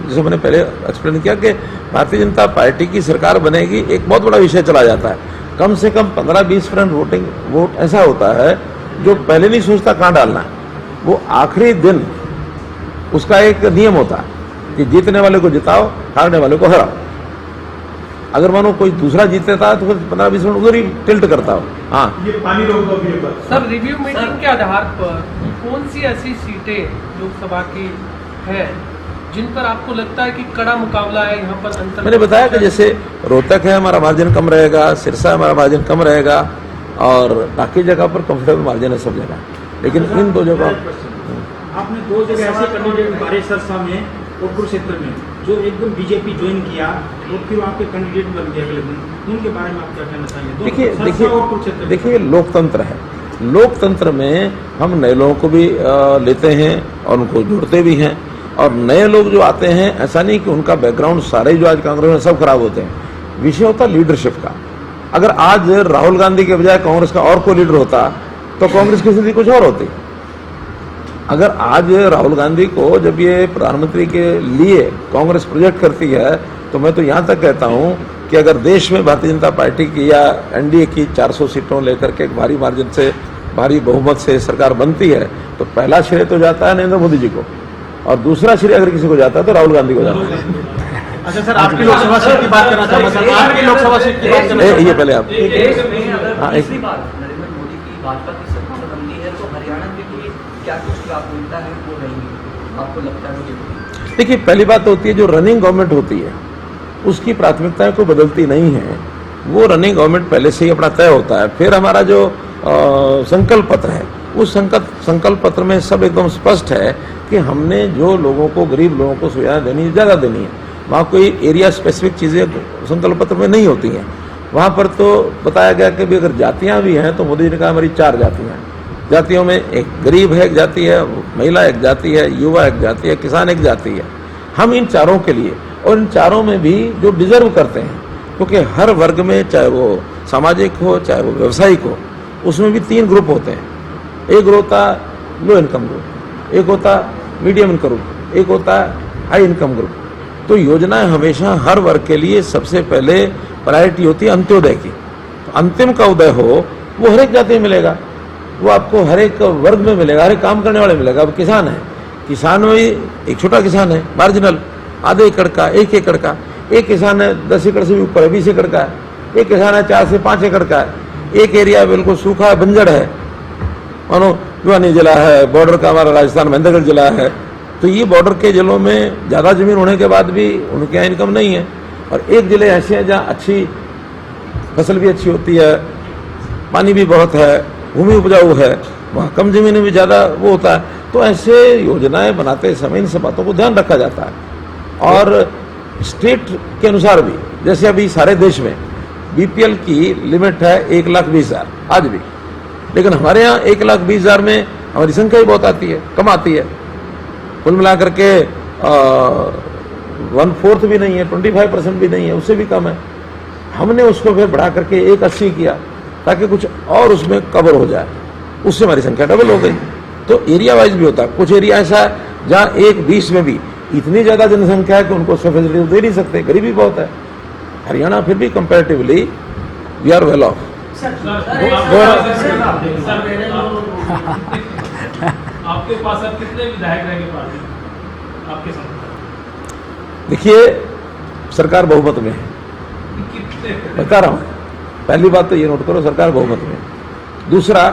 जैसे मैंने पहले एक्सप्लेन किया कि भारतीय जनता पार्टी की सरकार बनेगी, एक बहुत बड़ा विषय चला जाता है। कम से कम 15-20% वोट ऐसा होता है जो पहले नहीं सोचता कहाँ डालना है, वो आखिरी दिन उसका एक नियम होता है कि जीतने वाले को जिताओ, हारने वाले को हराओ। अगर मानो कोई दूसरा जीतता है तो फिर 15-20% उधर ही टिल्ट करता हो। हाँ, ये पानी रोक दो अभी सर रिव्यू मीटिंग के आधार पर कौन सी ऐसी सीटें लोकसभा की है जिन पर आपको लगता है कि कड़ा मुकाबला है, यहाँ पर अंतर? मैंने बताया कि जैसे रोहतक है हमारा मार्जिन कम रहेगा, सिरसा हमारा मार्जिन कम रहेगा, और बाकी जगह पर कंफर्टेबल मार्जिन है सब जगह, लेकिन इन 2 जगह आपने 2 जगह ऐसे कैंडिडेट उतारे सरसा में और कुरुक्षेत्र में, जो एकदम बीजेपी ज्वाइन किया और फिर आपके कैंडिडेट बन गए अगले दिन, उनके बारे में आप क्या कहना चाहिए? देखिए लोकतंत्र है, लोकतंत्र में हम नए लोगों को भी लेते हैं और उनको जोड़ते भी हैं, और नए लोग जो आते हैं ऐसा नहीं कि उनका बैकग्राउंड सारे जो आज कांग्रेस में सब खराब होते हैं। विषय होता लीडरशिप का। अगर आज राहुल गांधी के बजाय कांग्रेस का और कोई लीडर होता तो कांग्रेस की स्थिति कुछ और होती। अगर आज राहुल गांधी को जब ये प्रधानमंत्री के लिए कांग्रेस प्रोजेक्ट करती है, तो मैं तो यहाँ तक कहता हूँ कि अगर देश में भारतीय जनता पार्टी की या एनडीए की 400 सीटों लेकर के एक भारी मार्जिन से, भारी बहुमत से सरकार बनती है, तो पहला श्रेय तो जाता है नरेंद्र मोदी जी को, और दूसरा श्रेय अगर किसी को जाता है तो राहुल गांधी को जाता है। अच्छा सर, आपकी लोकसभा सीट की बात करना चाहूँगा सर, आपकी लोकसभा सीट की बात करना ये पहले आप देश में अगर हाँ, तीसरी बार नरेंद्र मोदी की भाजपा की सरकार बनती है तो हरियाणा के लिए क्या कुछ प्राथमिकता है वो रहेंगी, आपको लगता है? मुझे देखिए, पहली बात होती है जो रनिंग गवर्नमेंट होती है उसकी प्राथमिकताएं कोई बदलती नहीं है, वो रनिंग गवर्नमेंट पहले से ही अपना तय होता है। फिर हमारा जो संकल्प पत्र है, उस संकल्प पत्र में सब एकदम स्पष्ट है कि हमने जो लोगों को, गरीब लोगों को सुविधाएं देनी ज़्यादा देनी है। वहाँ कोई एरिया स्पेसिफिक चीज़ें संकल्प पत्र में नहीं होती हैं। वहाँ पर तो बताया गया कि भी अगर जातियाँ भी हैं तो मोदी जी ने कहा हमारी 4 जातियाँ हैं। जातियों में एक गरीब है, एक जाति है, महिला एक जाति है, युवा एक जाति है, किसान एक जाति है। हम इन चारों के लिए, और इन चारों में भी जो डिजर्व करते हैं, क्योंकि हर वर्ग में, चाहे वो सामाजिक हो चाहे वो व्यवसायिक हो, उसमें भी 3 ग्रुप होते हैं। एक होता लो इनकम ग्रुप, एक होता मीडियम इनकम ग्रुप, एक होता हाई इनकम ग्रुप। तो योजनाएं हमेशा हर वर्ग के लिए सबसे पहले प्रायोरिटी होती है अंत्योदय की। तो अंतिम का उदय हो वो हर एक जाति में मिलेगा, वो आपको हर एक वर्ग में मिलेगा, हर एक काम करने वाले मिलेगा। अब किसान है, किसान में एक छोटा किसान है मार्जिनल, आधे एकड़ का, 1 एकड़ का, एक किसान है 10 एकड़ से भी ऊपर है, 20 एकड़ का है, एक किसान है 4 से 5 एकड़ का है, एक एरिया बिल्कुल सूखा है, बंजर है, मानो भिवानी जिला है, बॉर्डर का हमारा राजस्थान महेंद्रगढ़ जिला है। तो ये बॉर्डर के जिलों में ज़्यादा जमीन होने के बाद भी उनके यहाँ इनकम नहीं है, और एक जिले ऐसे हैं जहाँ अच्छी फसल भी अच्छी होती है, पानी भी बहुत है, भूमि उपजाऊ है, वहाँ कम जमीन में भी ज़्यादा वो होता है। तो ऐसे योजनाएं बनाते समय इन सब बातों को ध्यान रखा जाता है। और स्टेट के अनुसार भी, जैसे अभी सारे देश में बीपीएल की लिमिट है 1,20,000 आज भी, लेकिन हमारे यहाँ 1,20,000 में हमारी संख्या ही बहुत आती है, कम आती है। कुल मिलाकर के 1/4 भी नहीं है, 25% भी नहीं है, उससे भी कम है। हमने उसको फिर बढ़ा करके 1,80 किया ताकि कुछ और उसमें कवर हो जाए, उससे हमारी संख्या डबल हो गई। तो एरिया वाइज भी होता है। कुछ एरिया ऐसा है जहाँ 1/20 में भी इतनी ज़्यादा जनसंख्या है कि उनको उसका फैसिलिटी दे नहीं सकते, गरीबी बहुत है। हरियाणा फिर भी comparatively we are well off. आपके पास अब कितने विधायक रहेंगे पार्टी आपके साथ? देखिए, सरकार बहुमत में है, कितने? बता रहा हूँ। पहली बात तो ये नोट करो, सरकार बहुमत में है। दूसरा,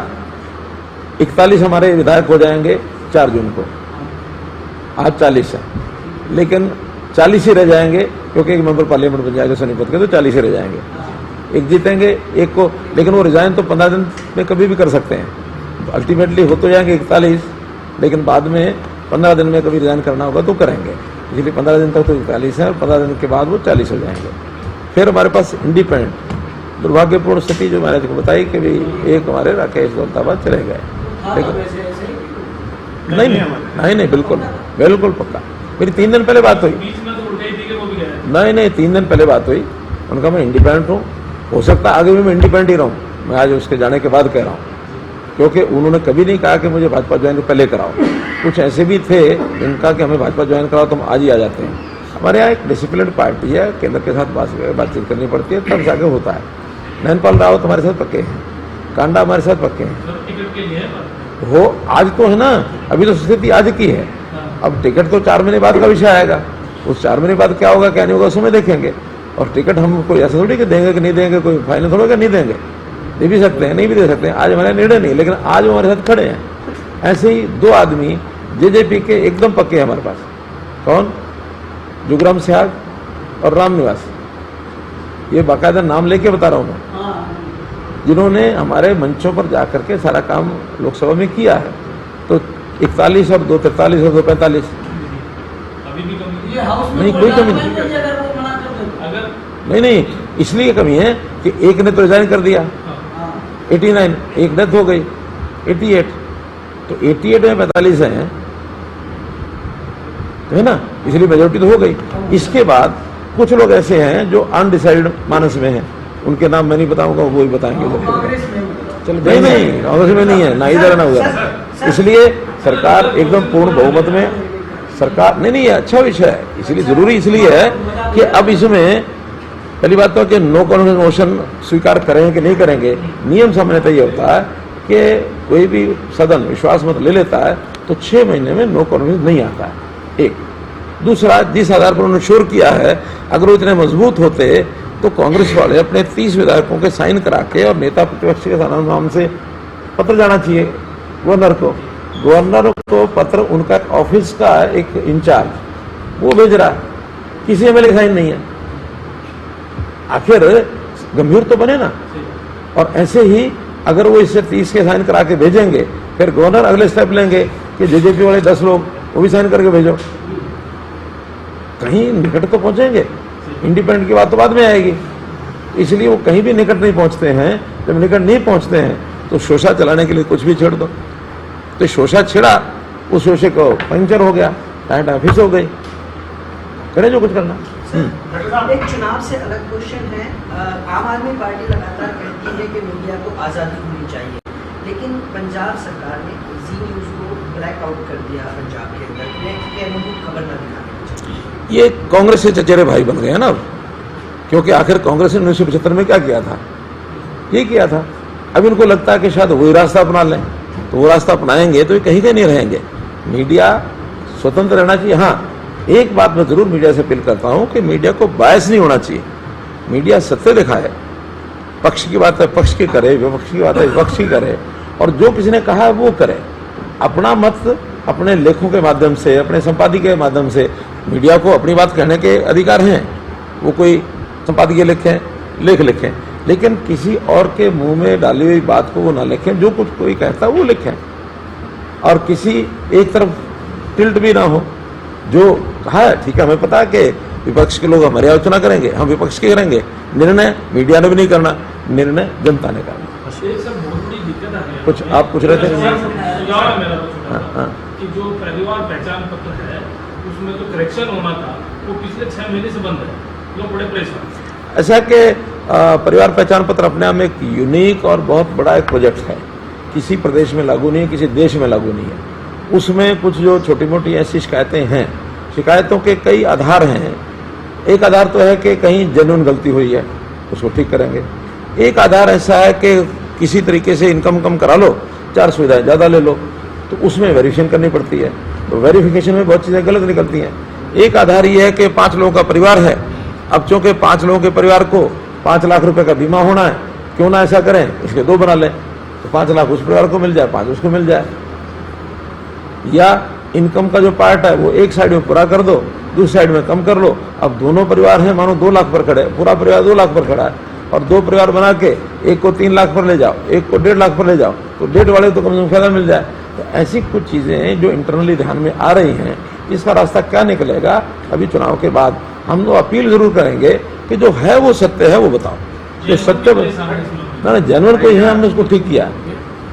41 हमारे विधायक हो जाएंगे 4 जून को, आज 40 है, लेकिन 40 ही रह जाएंगे क्योंकि एक मेंबर पार्लियामेंट बन जाएगा सोनीपत के, तो 40 ही रह जाएंगे। एक जीतेंगे, एक को, लेकिन वो रिजाइन तो 15 दिन में कभी भी कर सकते हैं। तो अल्टीमेटली हो तो जाएंगे 41, लेकिन बाद में 15 दिन में कभी रिजाइन करना होगा तो करेंगे। इसलिए 15 दिन तक तो 41 है, और 15 दिन के बाद वो 40 हो जाएंगे। फिर हमारे पास इंडिपेंडेंट, दुर्भाग्यपूर्ण स्थिति जो मैंने आपको बताई कि भाई एक हमारे राकेश दौलताबाद चले गए, लेकिन नहीं, बिल्कुल बिल्कुल पक्का। मेरी 3 दिन पहले बात हुई, बीच में तो उल्टे ही थी कि वो भी गए। नहीं 3 दिन पहले बात हुई, उनका मैं इंडिपेंडेंट हूँ, हो सकता है आगे भी मैं इंडिपेंडेंट ही रहूँ। मैं आज उसके जाने के बाद कह रहा हूँ, क्योंकि उन्होंने कभी नहीं कहा कि मुझे भाजपा ज्वाइन पहले कराओ। कुछ ऐसे भी थे जिनका कि हमें भाजपा ज्वाइन कराओ तो हम आज ही आ जाते हैं। हमारे यहाँ एक डिसिप्लिन पार्टी है, केंद्र के साथ बातचीत करनी पड़ती है, तब जाके होता है। नैनपाल रावत हमारे साथ पक्के हैं, कांडा हमारे साथ पक्के हैं। टिकट के लिए है बात? हो आज तो है ना, अभी तो स्थिति आज की है। अब टिकट तो 4 महीने बाद का विषय आएगा, उस 4 महीने बाद क्या होगा क्या नहीं होगा उस समय देखेंगे। और टिकट हम कोई ऐसा थोड़ी कि देंगे कि नहीं देंगे, कोई फाइनल थोड़ा कि नहीं देंगे, दे भी सकते हैं नहीं भी दे सकते हैं। आज हमारा निर्णय नहीं, लेकिन आज वो हमारे साथ खड़े हैं। ऐसे ही 2 आदमी जेजेपी के एकदम पक्के हैं हमारे पास। कौन? जुगराम सिहाग और राम निवास, ये बाकायदा नाम लेके बता रहा हूँ मैं, जिन्होंने हमारे मंचों पर जाकर के सारा काम लोकसभा में किया है। तो 41 और 2 43 और 2 45, अभी भी कमी? ये हाउस में नहीं, कोई कमी नहीं। अगर वो मना कर दे अगर नहीं, इसलिए कमी है कि एक ने तो रिजाइन कर दिया 89, एक डेथ हो गई 88, तो 88 में 45 हैं, तो है ना, इसलिए मेजोरिटी तो हो गई। इसके बाद कुछ लोग ऐसे हैं जो अनडिसाइडेड मानस में हैं, उनके नाम मैं नहीं बताऊंगा, वो ही बताएंगे। कांग्रेस में चलो नहीं, कांग्रेस में नहीं है, ना इधर ना उधर। इसलिए सरकार एकदम पूर्ण बहुमत में सरकार नहीं, अच्छा विषय है, इसलिए जरूरी इसलिए है कि अब इसमें पहली बात तो कि नो कॉन्फिडेंस मोशन स्वीकार करेंगे कि नहीं करेंगे। नियम सामान्यतः ये होता है कि कोई भी सदन विश्वास मत ले लेता है तो 6 महीने में नो कॉन्फिडेंस नहीं आता है, एक। दूसरा, जिस आधार पर उन्होंने श्योर किया है, अगर वो इतने मजबूत होते तो कांग्रेस वाले अपने 30 विधायकों के साइन करा के और नेता प्रतिपक्ष के नाम से पत्र जाना चाहिए गवर्नर को। गवर्नर को पत्र, उनका ऑफिस का एक इंचार्ज वो भेज रहा है, किसी एमएलए साइन नहीं है। आखिर गंभीर तो बने ना। और ऐसे ही अगर वो इससे 30 के साइन करा के भेजेंगे, फिर गवर्नर अगले स्टेप लेंगे कि जेजेपी वाले 10 लोग वो भी साइन करके भेजो, कहीं निकट तो पहुंचेंगे। इंडिपेंडेंट की बात तो बाद में आएगी, इसलिए वो कहीं भी निकट नहीं पहुंचते हैं। जब निकट नहीं पहुंचते हैं तो शोषा चलाने के लिए कुछ भी छेड़ दो। तो शोषा छिड़ा, उस शोषे को पंचर हो गया, टाइट ऑफिस हो गई, करे जो कुछ करना। एक चुनाव से अलग क्वेश्चन है। आम आदमी पार्टी लगातार कहती है कि मीडिया को आज़ादी होनी चाहिए, लेकिन पंजाब सरकार ने जी न्यूज़ को ब्लैक आउट कर दिया पंजाब के अंदर कि अनुकूल खबर न दिखानी चाहिए। ये कांग्रेस के चचेरे भाई बन गए हैं ना अब, क्योंकि आखिर कांग्रेस ने 1975 में क्या किया था, ये किया था। अब इनको लगता है कि शायद वही रास्ता अपना लें, तो वो रास्ता अपनाएंगे तो ये कहीं के नहीं रहेंगे। मीडिया स्वतंत्र रहना चाहिए। हाँ, एक बात मैं जरूर मीडिया से अपील करता हूं कि मीडिया को बायस नहीं होना चाहिए। मीडिया सत्य दिखाए, पक्ष की बात है पक्ष की करे, विपक्ष की बात है विपक्ष की करे, और जो किसी ने कहा है वो करे। अपना मत अपने लेखों के माध्यम से, अपने संपादकीय के माध्यम से, मीडिया को अपनी बात कहने के अधिकार हैं। वो कोई संपादकीय लेख लिखें, लेकिन किसी और के मुंह में डाली हुई बात को वो ना लिखें। जो कुछ कोई कहता है वो लिखें, और किसी एक तरफ टिल्ट भी ना हो। जो कहा है ठीक है, हमें पता है कि विपक्ष के लोग हमारी आलोचना करेंगे, हम विपक्ष के करेंगे। निर्णय मीडिया ने भी नहीं करना, निर्णय जनता ने करना। कुछ आप पूछ रहे थे? कि जो परिवार पहचान पत्र है उसमें तो करेक्शन होना था, वो पिछले 6 महीने से बंद है, लोग बड़े परेशान। ऐसा कि परिवार पहचान पत्र अपने आप में एक यूनिक और बहुत बड़ा एक प्रोजेक्ट है, किसी प्रदेश में लागू नहीं है, किसी देश में लागू नहीं है। उसमें कुछ जो छोटी मोटी ऐसी शिकायतें हैं, शिकायतों के कई आधार हैं। एक आधार तो है कि कहीं जेन्युइन गलती हुई है, उसको ठीक करेंगे। एक आधार ऐसा है कि किसी तरीके से इनकम कम करा लो, 4 सुविधाएं ज़्यादा ले लो, तो उसमें वेरिफिकेशन करनी पड़ती है, तो वेरिफिकेशन में बहुत चीज़ें गलत निकलती हैं। एक आधार ये है कि 5 लोगों का परिवार है, अब चूंकि 5 लोगों के परिवार को 5 लाख रुपए का बीमा होना है, क्यों ना ऐसा करें, इसके 2 बना लें, तो 5 लाख उस परिवार को मिल जाए, 5 उसको मिल जाए। या इनकम का जो पार्ट है वो एक साइड में पूरा कर दो, दूसरी साइड में कम कर लो। अब दोनों परिवार हैं, मानो 2 लाख पर खड़े, पूरा परिवार 2 लाख पर खड़ा है, और 2 परिवार बना के एक को 3 लाख पर ले जाओ, एक को 1.5 लाख पर ले जाओ, तो 1.5 वाले तो कम से कम फायदा मिल जाए। तो ऐसी कुछ चीजें जो इंटरनली ध्यान में आ रही हैं, इसका रास्ता क्या निकलेगा अभी चुनाव के बाद। हम लोग अपील जरूर करेंगे कि जो है वो सत्य है वो बताओ, जो सत्य ना जेन्युइन कोई है, हमने उसको ठीक किया।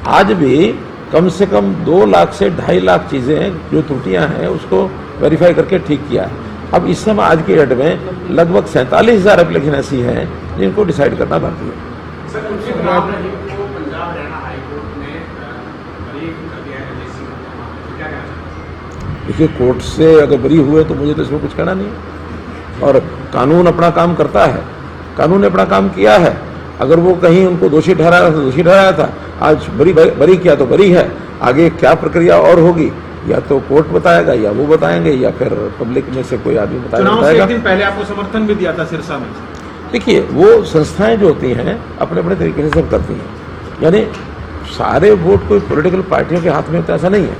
आज भी कम से कम 2 लाख से 2.5 लाख चीजें जो त्रुटियां हैं उसको वेरीफाई करके ठीक किया है। अब इस समय आज की डेट में लगभग 47,000 एप्लीकेशन ऐसी हैं जिनको डिसाइड करना बाकी है। देखिए, कोर्ट से अगर बरी हुए तो मुझे तो इसमें कुछ कहना नहीं है, और कानून अपना काम करता है, कानून ने अपना काम किया है। अगर वो कहीं उनको दोषी ठहराया था, दोषी ठहराया था, आज बरी किया तो बरी है। आगे क्या प्रक्रिया और होगी, या तो कोर्ट बताएगा, या वो बताएंगे, या फिर पब्लिक में से कोई आदमी बताएगा। चुनाव से एक दिन पहले आपको समर्थन भी दिया था सिरसा में। देखिए, वो संस्थाएं जो होती हैं अपने अपने तरीके से सब करती हैं, यानी सारे वोट कोई पॉलिटिकल पार्टियों के हाथ में होता है, ऐसा नहीं है।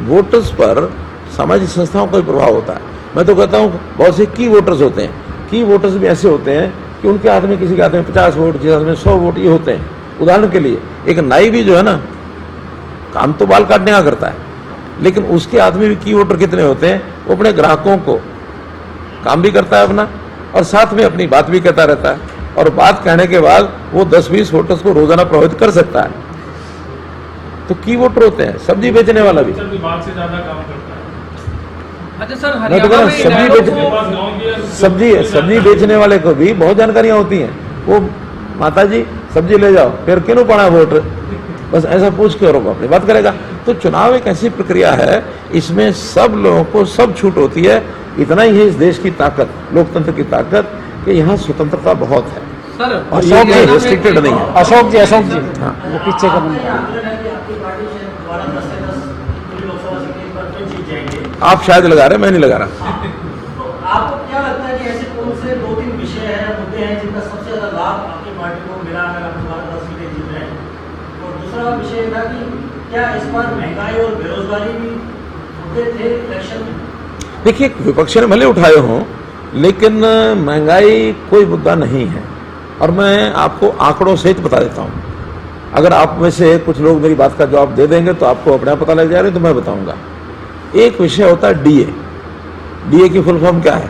वोटर्स पर सामाजिक संस्थाओं का भी प्रभाव होता है। मैं तो कहता हूँ बहुत से की वोटर्स होते हैं, की वोटर्स भी ऐसे होते हैं कि उनके हाथ में, किसी के हाथ में 50 वोट, किसी हाथ में 100 वोट, ये होते हैं। उदाहरण के लिए एक नाई भी जो है ना, काम तो बाल काटने का करता है, लेकिन उसके हाथ में भी की वोटर कितने होते हैं, वो अपने ग्राहकों को काम भी करता है अपना, और साथ में अपनी बात भी कहता रहता है, और बात कहने के बाद वो 10-20 वोटर्स को रोजाना प्रभावित कर सकता है। तो की वोटर होते हैं। सब्जी बेचने वाला भी विभाग से ज्यादा काम करता है। अच्छा सर, मैं तो कह रहा हूं, सब्जी बेचने वाले को भी बहुत जानकारियां होती हैं। वो माता जी सब्जी ले जाओ, फिर क्यों पड़ा वोट, बस ऐसा पूछ के और अपनी बात करेगा। तो चुनाव एक ऐसी प्रक्रिया है, इसमें सब लोगों को सब छूट होती है। इतना ही है इस देश की ताकत, लोकतंत्र की ताकत, कि यहाँ स्वतंत्रता बहुत है, सर। और ये रेस्ट्रिक्टेड नहीं है। अशोक जी हाँ, वो पीछे का नंबर। आप शायद लगा रहे, मैं नहीं लगा रहा। तो आपको क्या लगता है कि ऐसे कौन से 2-3 विषय हैं, मुद्दे हैं जिनका सबसे ज्यादा लाभ आपकी पार्टी को मिला अगर आप दोबारा 10 सीटें जीत रहे हैं? और दूसरा विषय था कि क्या इस बार महंगाई और बेरोजगारी भी मुद्दे थे इलेक्शन में? देखिए, विपक्ष ने भले उठाए हों, लेकिन महंगाई कोई मुद्दा नहीं है, और मैं आपको आंकड़ों सहित बता देता हूँ। अगर आप में से कुछ लोग मेरी बात का जवाब दे देंगे तो आपको अपने आप पता लग जाएगा, तो मैं बताऊंगा। एक विषय होता है डीए। डीए की फुल फॉर्म क्या है?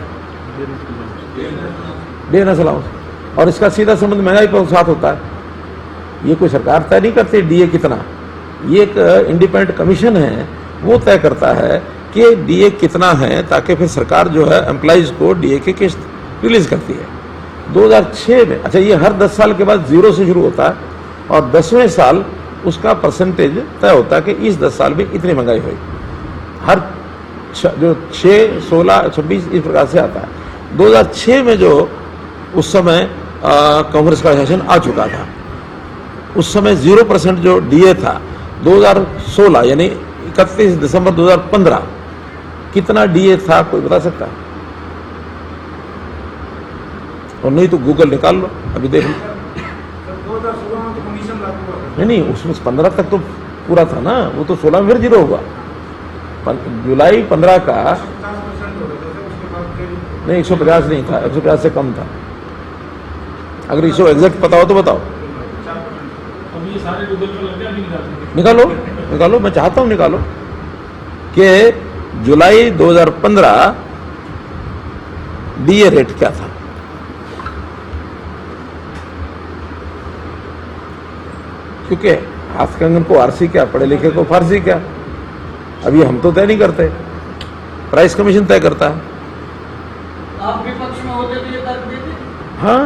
डे नेशनल अलाउंस, और इसका सीधा संबंध महंगाई के साथ होता है। ये कोई सरकार तय नहीं करती डीए कितना, ये एक इंडिपेंडेंट कमीशन है वो तय करता है कि डीए कितना है, ताकि फिर सरकार जो है एम्प्लॉइज को डीए की किस्त रिलीज करती है। 2006 में, अच्छा ये हर 10 साल के बाद 0 से शुरू होता है और 10वें साल उसका परसेंटेज तय होता है कि इस 10 साल में इतनी महंगाई हुई। हर जो 6, 16, 26 इस प्रकार से आता है। 2006 में जो उस समय कांग्रेस का शासन आ चुका था, उस समय 0% जो डीए था, 2016 यानी 31 दिसंबर 2015 कितना डीए था, कोई बता सकता है? और नहीं तो गूगल निकाल लो, अभी देख लो। 2016 में तो कमीशन लागू हुआ था। नहीं, उसमें 15 तक तो पूरा था ना, वो तो 16 में फिर 0 हुआ। जुलाई 15 का 50% हो गया था, उसके बाद फिर नहीं, 150 नहीं था, 150 से कम था। अगर इसको एग्जैक्ट पता हो तो बताओ। 4%। अब ये सारे गूगल पे लग गया, अभी निकालते निकालो निकालो, मैं चाहता हूं निकालो कि जुलाई 2015 डीए रेट क्या था। क्योंकि हाथ कंगन को आरसी क्या, पढ़े लिखे को फारसी क्या, अभी हम तो तय नहीं करते, प्राइस कमीशन तय करता है। आप विपक्ष में होते तो ये तर्क देते? हाँ,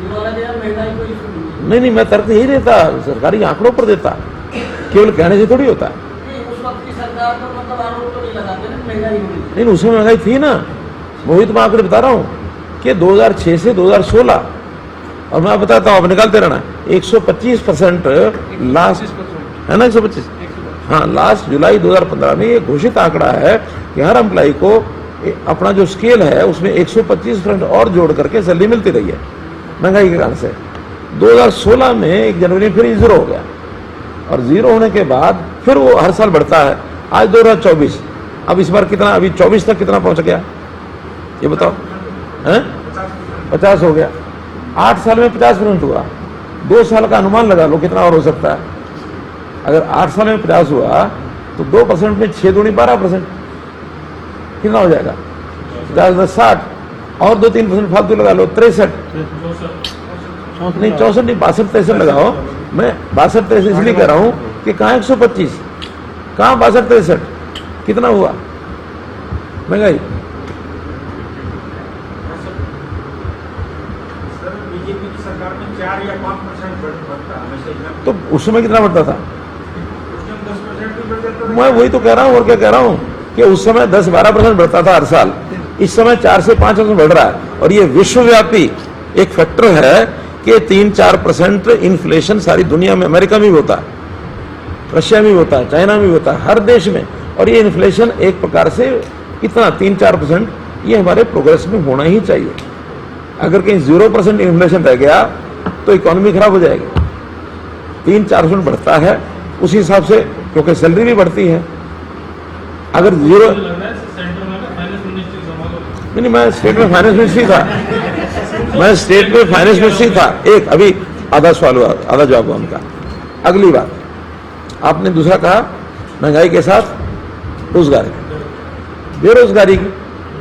ये वाला कि यार महंगाई कोई इशू नहीं है। नहीं, मैं तर्क यही देता, सरकारी आंकड़ों पर देता, केवल कहने से थोड़ी होता है। नहीं, उस वक्त की सरकार तो मतलब आरोप तो नहीं लगाते ना महंगाई हो रही है। नहीं, उसमें महंगाई थी ना, वही तो मैं आंकड़े बता रहा हूं कि 2006 से 2016, और मैं बताता हूं, आप निकालते रहना, 125% लास्ट है ना, 125। हाँ, लास्ट जुलाई 2015 में ये घोषित आंकड़ा है कि हर एम्प्लॉय को अपना जो स्केल है उसमें 125% और जोड़ करके सैलरी मिलती रही है महंगाई के कारण से। 2016 में 1 जनवरी में फिर 0 हो गया, और 0 होने के बाद फिर वो हर साल बढ़ता है। आज 2024, अब इस बार कितना, अभी 24 तक कितना पहुंच गया ये बताओ? हैं? 50 हो गया। 8 साल में 50% हुआ। 2 साल का अनुमान लगा लो कितना और हो सकता है। अगर 8 साल में 50 हुआ तो 2% में 6 दूनी 12%, कितना हो जाएगा? 50 10 60, और 2-3% फालतू लगा लो, 63। नहीं, 64 नहीं, 62-63 लगाओ। मैं 62-63 इसलिए कह रहा हूं कि कहाँ 125, कहाँ 62-63, कितना हुआ महंगाई? सर बीजेपी की सरकार में 4 या 5% बढ़ता है, तो उस समय कितना बढ़ता था? 10% भी बढ़ जाता था। मैं वही तो कह रहा हूं, और क्या कह रहा हूं कि उस समय 10-12% बढ़ता था हर साल, इस समय 4 से 5% बढ़ रहा है। और ये विश्वव्यापी एक फैक्टर है कि 3-4% इन्फ्लेशन सारी दुनिया में, अमेरिका में भी होता है, रशिया में भी होता है, चाइना में भी होता है, हर देश में। और ये इन्फ्लेशन एक प्रकार से इतना 3-4% ये हमारे प्रोग्रेस में होना ही चाहिए। अगर कहीं 0% इन्फ्लेशन रह गया तो इकोनॉमी खराब हो जाएगी। 3-4% बढ़ता है उसी हिसाब से, क्योंकि सैलरी भी बढ़ती है। अगर 0, लग रहा है सेंटर में फाइनेंस मिनिस्ट्री संभालो। नहीं, मैं स्टेट में फाइनेंस मिनिस्ट्री था, मैं स्टेट में फाइनेंस मिनिस्ट्री था। एक अभी आधा सवाल हुआ, आधा जवाब हुआ उनका। अगली बात आपने दूसरा कहा, महंगाई के साथ रोजगारी, बेरोजगारी,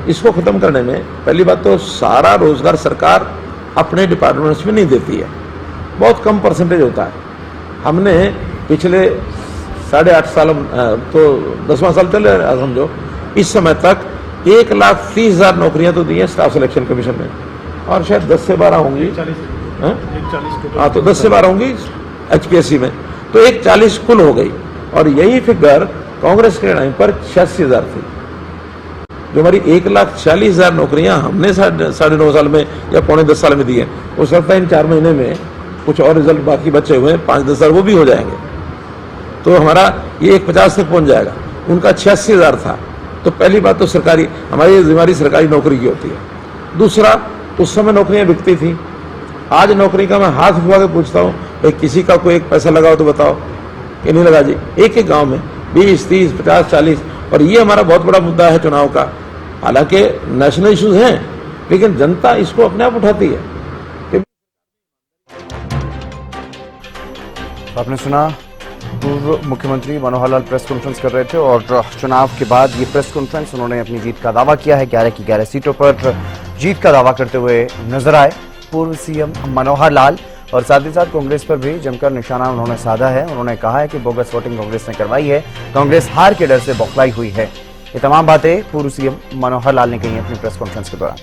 इसको खत्म करने में पहली बात तो सारा रोजगार सरकार अपने डिपार्टमेंट्स में नहीं देती है, बहुत कम परसेंटेज होता है। हमने पिछले 8.5 साल, तो 10वां साल चल रहा है समझो, इस समय तक 1,30,000 नौकरियां तो दी हैं स्टाफ सिलेक्शन कमीशन ने, और शायद 10 से 12 होंगी, हाँ, तो 10 से 12 होंगी HPSC में, तो 140 कुल हो गई। और यही फिगर कांग्रेस के टाइम पर 86,000 थी। जो हमारी 1,40,000 नौकरियां हमने 9.5 साल में या 9.25 साल में दी है, हो सकता है इन 4 महीने में कुछ और रिजल्ट बाकी बचे हुए हैं 5-10 साल वो भी हो जाएंगे, तो हमारा ये 150 तक पहुंच जाएगा। उनका 86,000 था। तो पहली बात तो सरकारी, हमारी जिम्मेदारी सरकारी नौकरी की होती है। दूसरा, उस समय नौकरियां बिकती थी। आज नौकरी का मैं हाथ उठवा के पूछता हूं, भाई किसी का कोई एक पैसा लगाओ तो बताओ कि नहीं लगा जी। एक एक गांव में 20, 30, 50, 40। और ये हमारा बहुत बड़ा मुद्दा है चुनाव का। हालांकि नेशनल इश्यूज हैं, लेकिन जनता इसको अपने आप उठाती है। आपने सुना, पूर्व मुख्यमंत्री मनोहर लाल प्रेस कॉन्फ्रेंस कर रहे थे, और चुनाव के बाद ये प्रेस कॉन्फ्रेंस उन्होंने अपनी जीत का दावा किया है। 11 की 11 सीटों पर जीत का दावा करते हुए नजर आए पूर्व सीएम मनोहर लाल। और साथ ही साथ कांग्रेस पर भी जमकर निशाना उन्होंने साधा है। उन्होंने कहा है कि बोगस वोटिंग कांग्रेस ने करवाई है, कांग्रेस हार के डर से बौखलाई हुई है। ये तमाम बातें पूर्व सीएम मनोहर लाल ने कही अपनी प्रेस कॉन्फ्रेंस के दौरान।